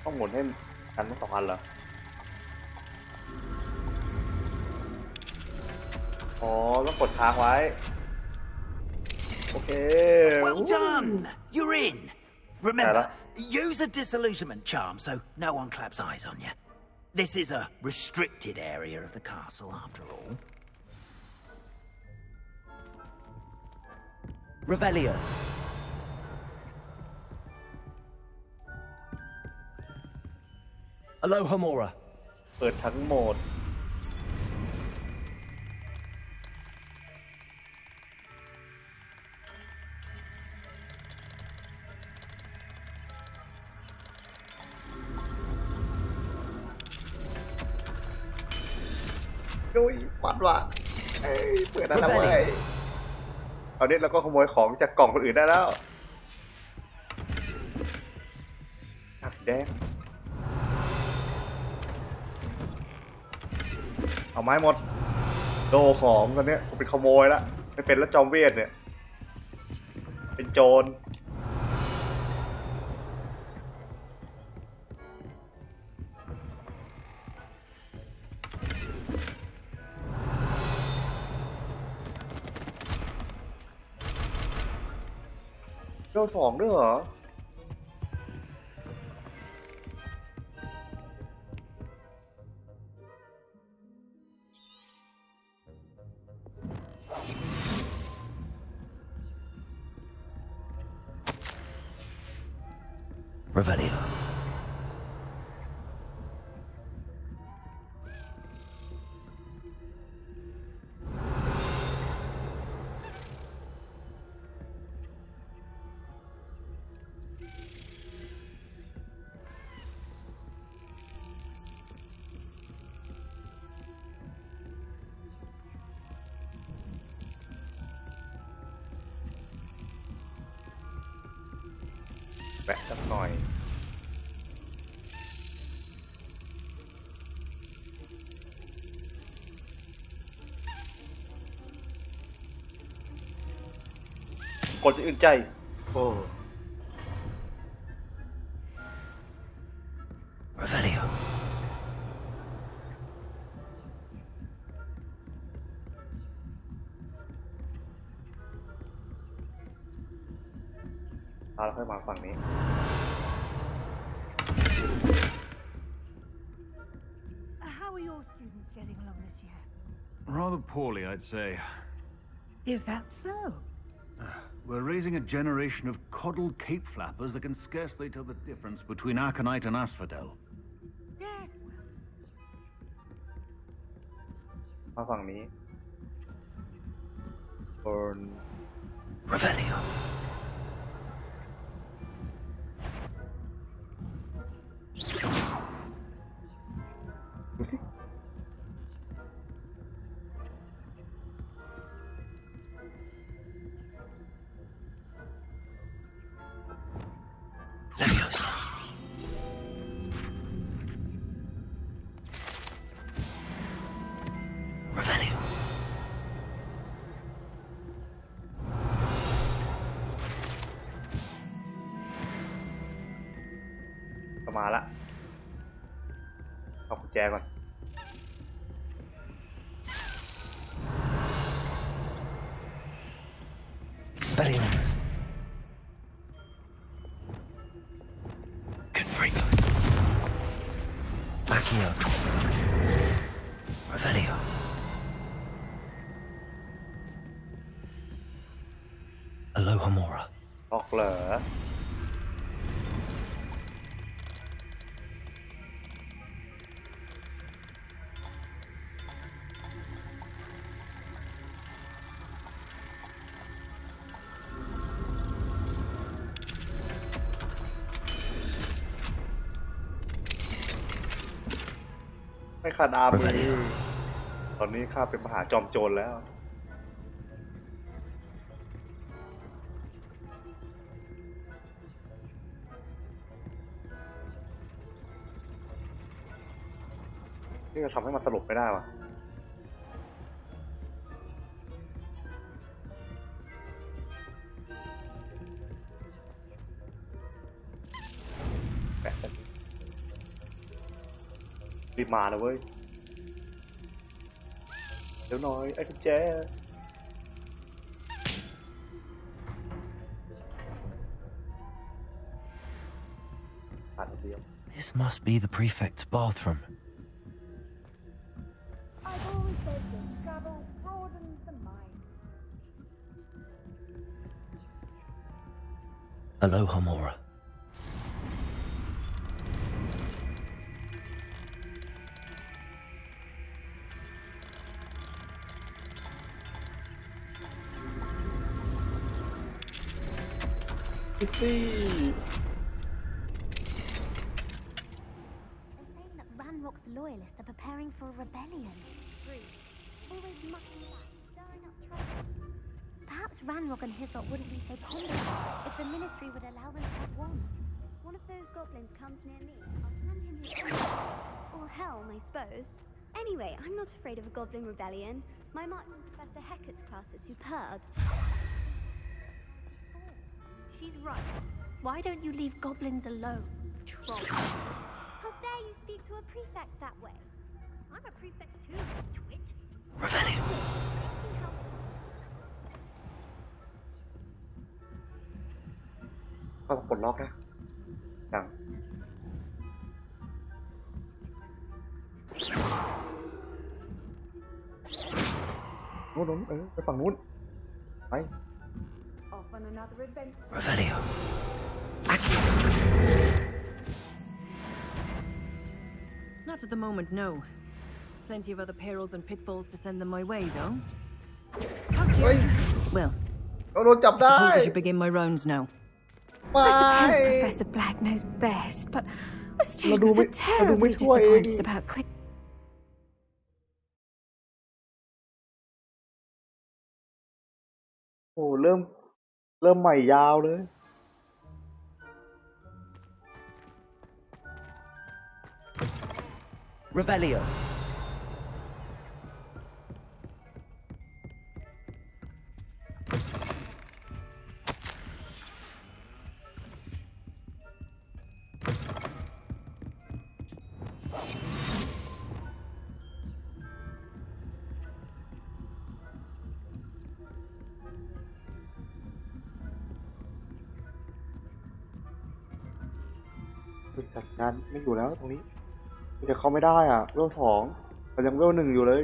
ต้องหมุนให้กันทั้ง2 อันเหรออ๋อต้องกดค้างไว้โอเค Well done! You're in! Remember, use a disillusionment charm so no one claps eyes on you. This is a restricted area of the castle after all. Revelio. Alohomora. เปิดทั้งโหมดดุยปัดว่ะเปิดได้แล้วเว้ยเอานี้เราก็ขโมยของจากกล่องคนอื่นได้แล้วตัดแดงเอาไม้หมดโดของตอนนี้กูเป็นขโมยละไม่เป็นแล้วจอมเวทเนี่ย เป็นโจรเจ้าสองด้วยเหรอRevelio.แวะสักหน่อยกดจะอื่นใจโอ้ Revelio. แล้วค่อยมาฝั่งนี้ How are your students getting along this year? Rather poorly, I'd say. Is that so? We're raising a generation of coddled cape flappers that can scarcely tell the difference between Aconite and Asphodel. Yes. มาฝั่งนี้บน Revelio. ดูสิมาละเอากุญแจก่อน Expelliarmus. Confringo. Accio. Revelio. Alohomora. ออกเหรอไม่ขาดอามือตอนนี้ข้าเป็นมหาจอมโจรแล้วนี่จะทำให้มันสรุปไม่ได้วะรีบมาเลยเว้ยเดี๋ยวหน่อยไอ้กุญแจผ่านเดียว This must be the prefect's bathroom. I've always said that travel broadens the mind. Alohomora. See. They're saying that Ranrock's loyalists are preparing for a rebellion. Always mucking about, stirring up trouble. Perhaps Ranrock and his lot wouldn't be so confident if the ministry would allow them to have wands. One of those goblins comes near me, I'll hand him his own. Or helm, I suppose. Anyway, I'm not afraid of a goblin rebellion. My marks in Professor Hecat's class are superb. Right. Why don't you leave goblins alone, troll? How dare you speak to a prefect that way? I'm a prefect too, twit. Revelio. ก็ปลดล็อกนะจังนู้นไปฝั่งนู้นไป Off on another adventure. Revelio. Not at the moment, no. Plenty of other perils and pitfalls to send them my way, though. How dare you? Well, I suppose I should begin my rounds now. I suppose Professor Black knows best, but the students are terribly disappointed about Quick. โอ้เริ่มใหม่ยาวเลย Revelio.จัดการไม่อยู่แล้วตรงนี้แต่เขาไม่ได้อ่ะเวล2แต่ยังเวล1อยู่เลย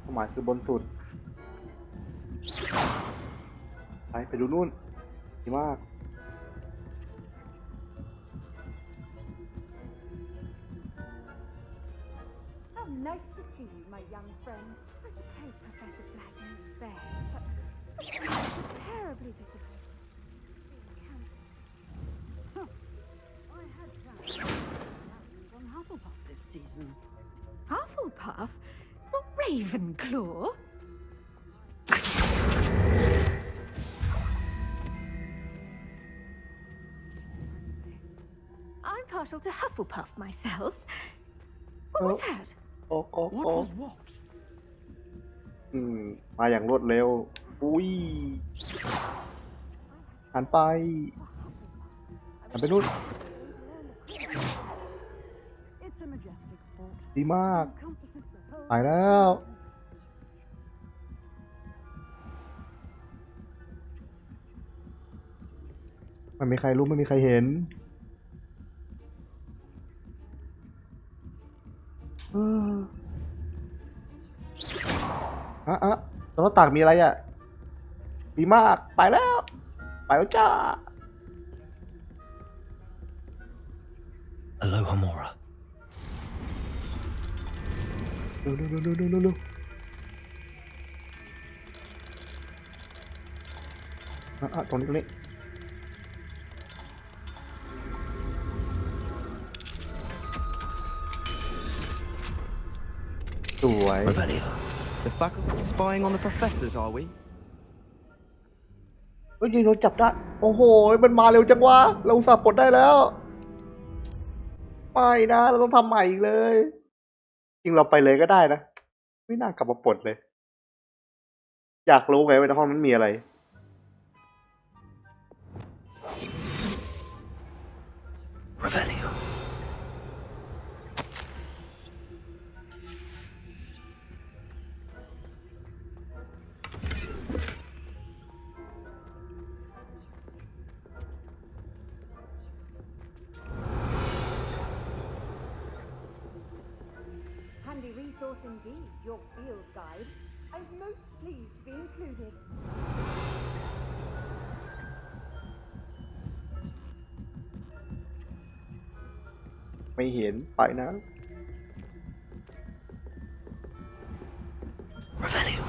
ความหมายคือบนสุดไปดูนู่นดีมาก How nice to see you, my young friend. I suppose Professor Black knows best, but terribly disappointed. I had plans on Hufflepuff this season. Hufflepuff? Not Ravenclaw? I'm partial to Hufflepuff myself. What was that? มาอย่างรวดเร็วอุ้ยหันไปนู่นดีมากไปแล้วไม่มีใครรู้ไม่มีใครเห็นแล้วตากมีอะไรอ่ะดีมากไปแล้วจ้า Alohomora. เร็วตรงนี้สวย The faculty spying on the professors, are we? เฮ้ยเราจับได้โอ้โหมันมาเร็วจังวะเราอุตส่าห์ปลดได้แล้วไม่นะเราต้องทำใหม่อีกเลยจริงเราไปเลยก็ได้นะไม่น่ากลับมาปลดเลยอยากรู้ไงว่าในห้องนั้นมีอะไร Revelio. Handy resource indeed, your field guide. I'm most pleased to be included. ไม่เห็นไปนะ Revelio.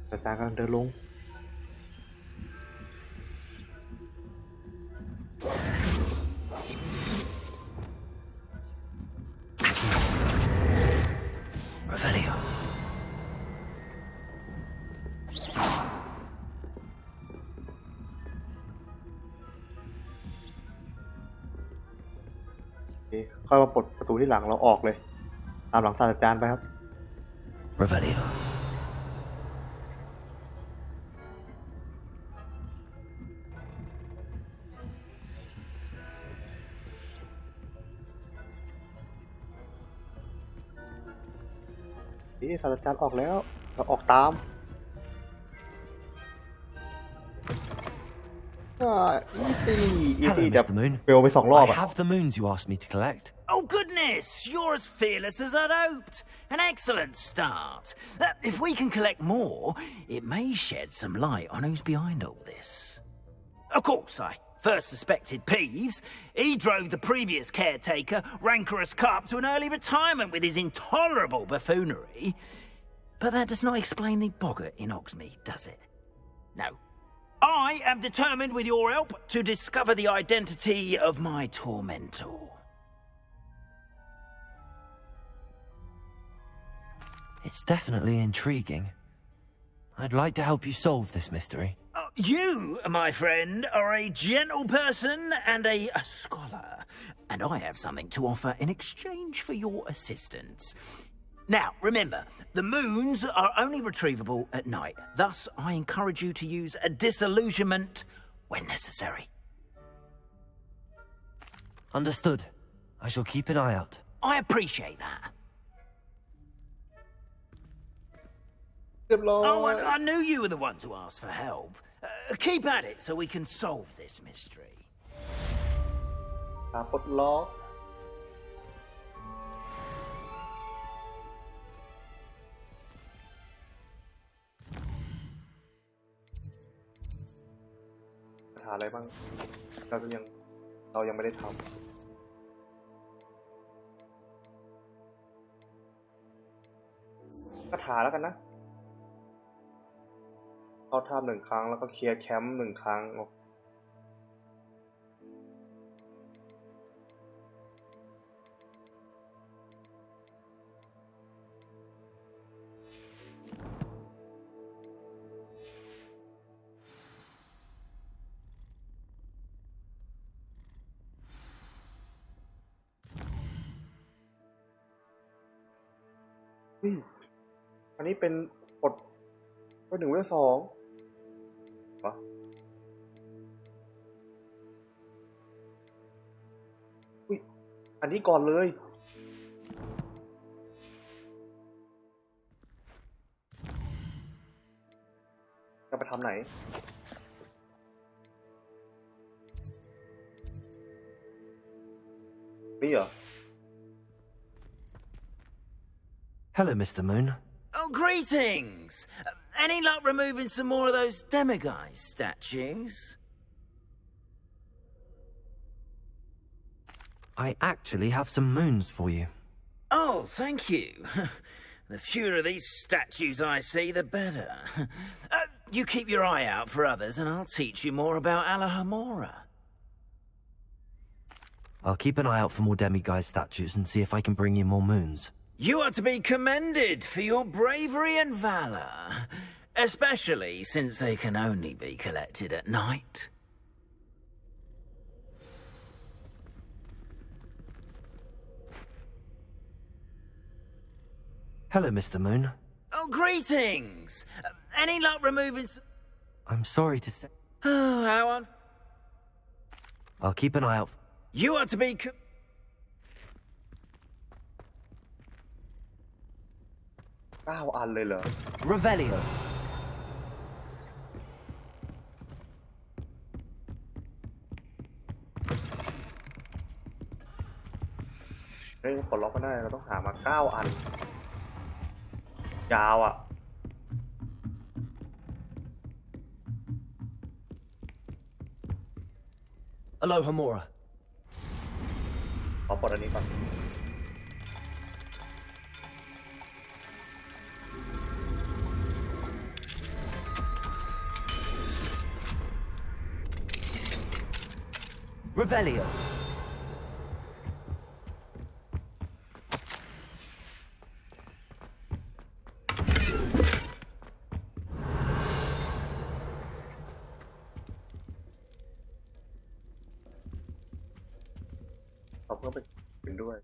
สายตากำลังเดินลง Revelio. โอเค ค่อยมาปลดประตูที่หลังเราออกเลยตามหลังศาสตราจารย์ไปครับ Revelio. ศาสตราจารย์ออกแล้วเราออกตามHello, Mr. Moon. เฟลไป2 รอบ I have the moons you asked me to collect. Oh, goodness! You're as fearless as I'd hoped. An excellent start. If we can collect more, it may shed some light on who's behind all this. Of course, I first suspected Peeves. He drove the previous caretaker, Rancorous Carp, to an early retirement with his intolerable buffoonery. But that does not explain the boggart in Hogsmeade, does it? No. I am determined, with your help, to discover the identity of my tormentor. It's definitely intriguing. I'd like to help you solve this mystery. You, my friend, are a gentle person and a scholar, and I have something to offer in exchange for your assistance. Now, remember, the moons are only retrievable at night. Thus, I encourage you to use a disillusionment when necessary. Understood. I shall keep an eye out. I appreciate that. Oh, I knew you were the one to ask for help. Keep at it so we can solve this mystery. ปลดล็อกหาอะไรบ้างเรายังไม่ได้ทำก็ถาแล้วกันนะเข้าถ้ำ1 ครั้งแล้วก็เคลียร์แคมป์1 ครั้งอันนี้เป็นกด1 เวล 2วะอุ้ยอันนี้ก่อนเลยจะไปทำไหนนี่เหรอ Hello, Mr. Moon. Oh, greetings! Any luck removing some more of those demiguise statues? I actually have some moons for you. Oh, thank you. The fewer of these statues I see, the better. You keep your eye out for others, and I'll teach you more about Alahamora. I'll keep an eye out for more demiguise statues and see if I can bring you more moons. You are to be commended for your bravery and valor, especially since they can only be collected at night. Hello, Mr. Moon. Oh, greetings! Any luck removing... I'm sorry to say... Oh, how on... I'll keep an eye out... You are to be... Revelio. ปลดล็อกก็ได้เราต้องหามา9 อันยาวอ่ะ Alohomora. ขอปลดอันนี้ก่อน Revelio. เป็นด้วย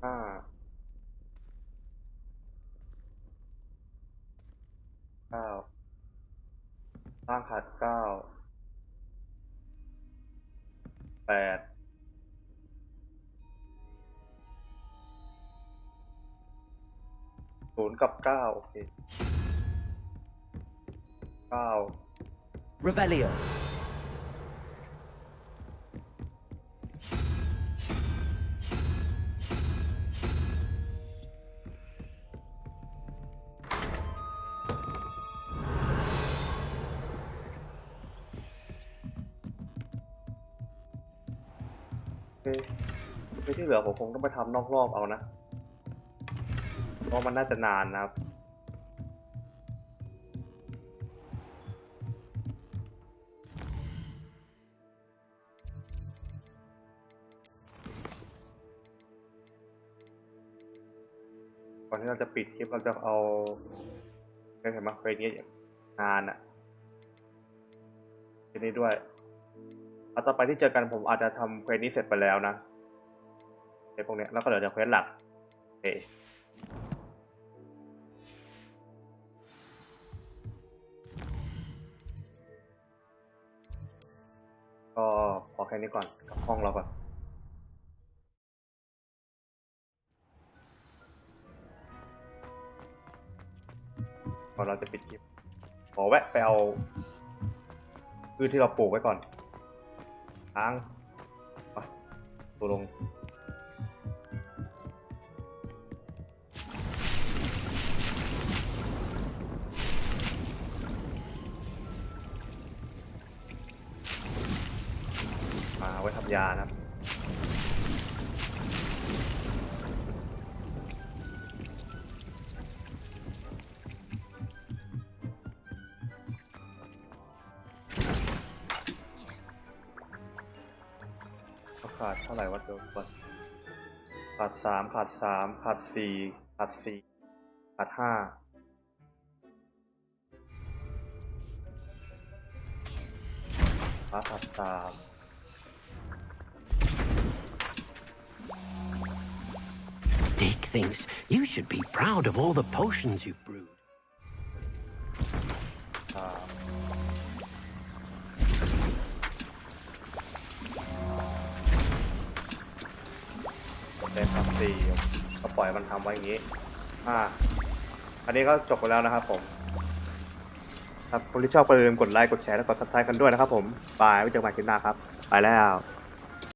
ห้าเก้าล่างขาดเก้าแปดศูนย์กับเก้าโอเคเก้า Revelio. ที่เหลือผมคงต้องไปทำนอกรอบเอานะเพราะมันน่าจะนานนะครับก่อนที่เราจะปิดคลิปเราจะเอาเห็นไหมเฟซนี้งานอ่ะทีนี้ด้วยเอาต่อไปที่เจอกันผมอาจจะทำเควสนี้เสร็จไปแล้วนะไอ้พวกเนี้ยแล้วก็เหลือแต่เควสหลักก็พอแค่นี้ก่อนกับห้องเราก่อนก่อนเราจะปิดคลิปขอแวะไปเอาพืชที่เราปลูกไว้ก่อนทางไปตัวลงมาไว้ทำยานะครับขาดเท่าไหร่วะเดี๋ยวก่อนขาดสามขาดสามขาดสี่ขาดสี่ขาดห้าขาดสาม Dick thinks you should be proud of all the potions you've brewed. เป็นสามสี่ก็ปล่อยมันทำไว้อย่างนี้อันนี้ก็จบไปแล้วนะครับผมครับคนที่ชอบก็อย่าลืมกดไลค์กดแชร์และกดซับสไครต์กันด้วยนะครับผมบายไว้เจอกันใหม่คลิปหน้าครับไปแล้ว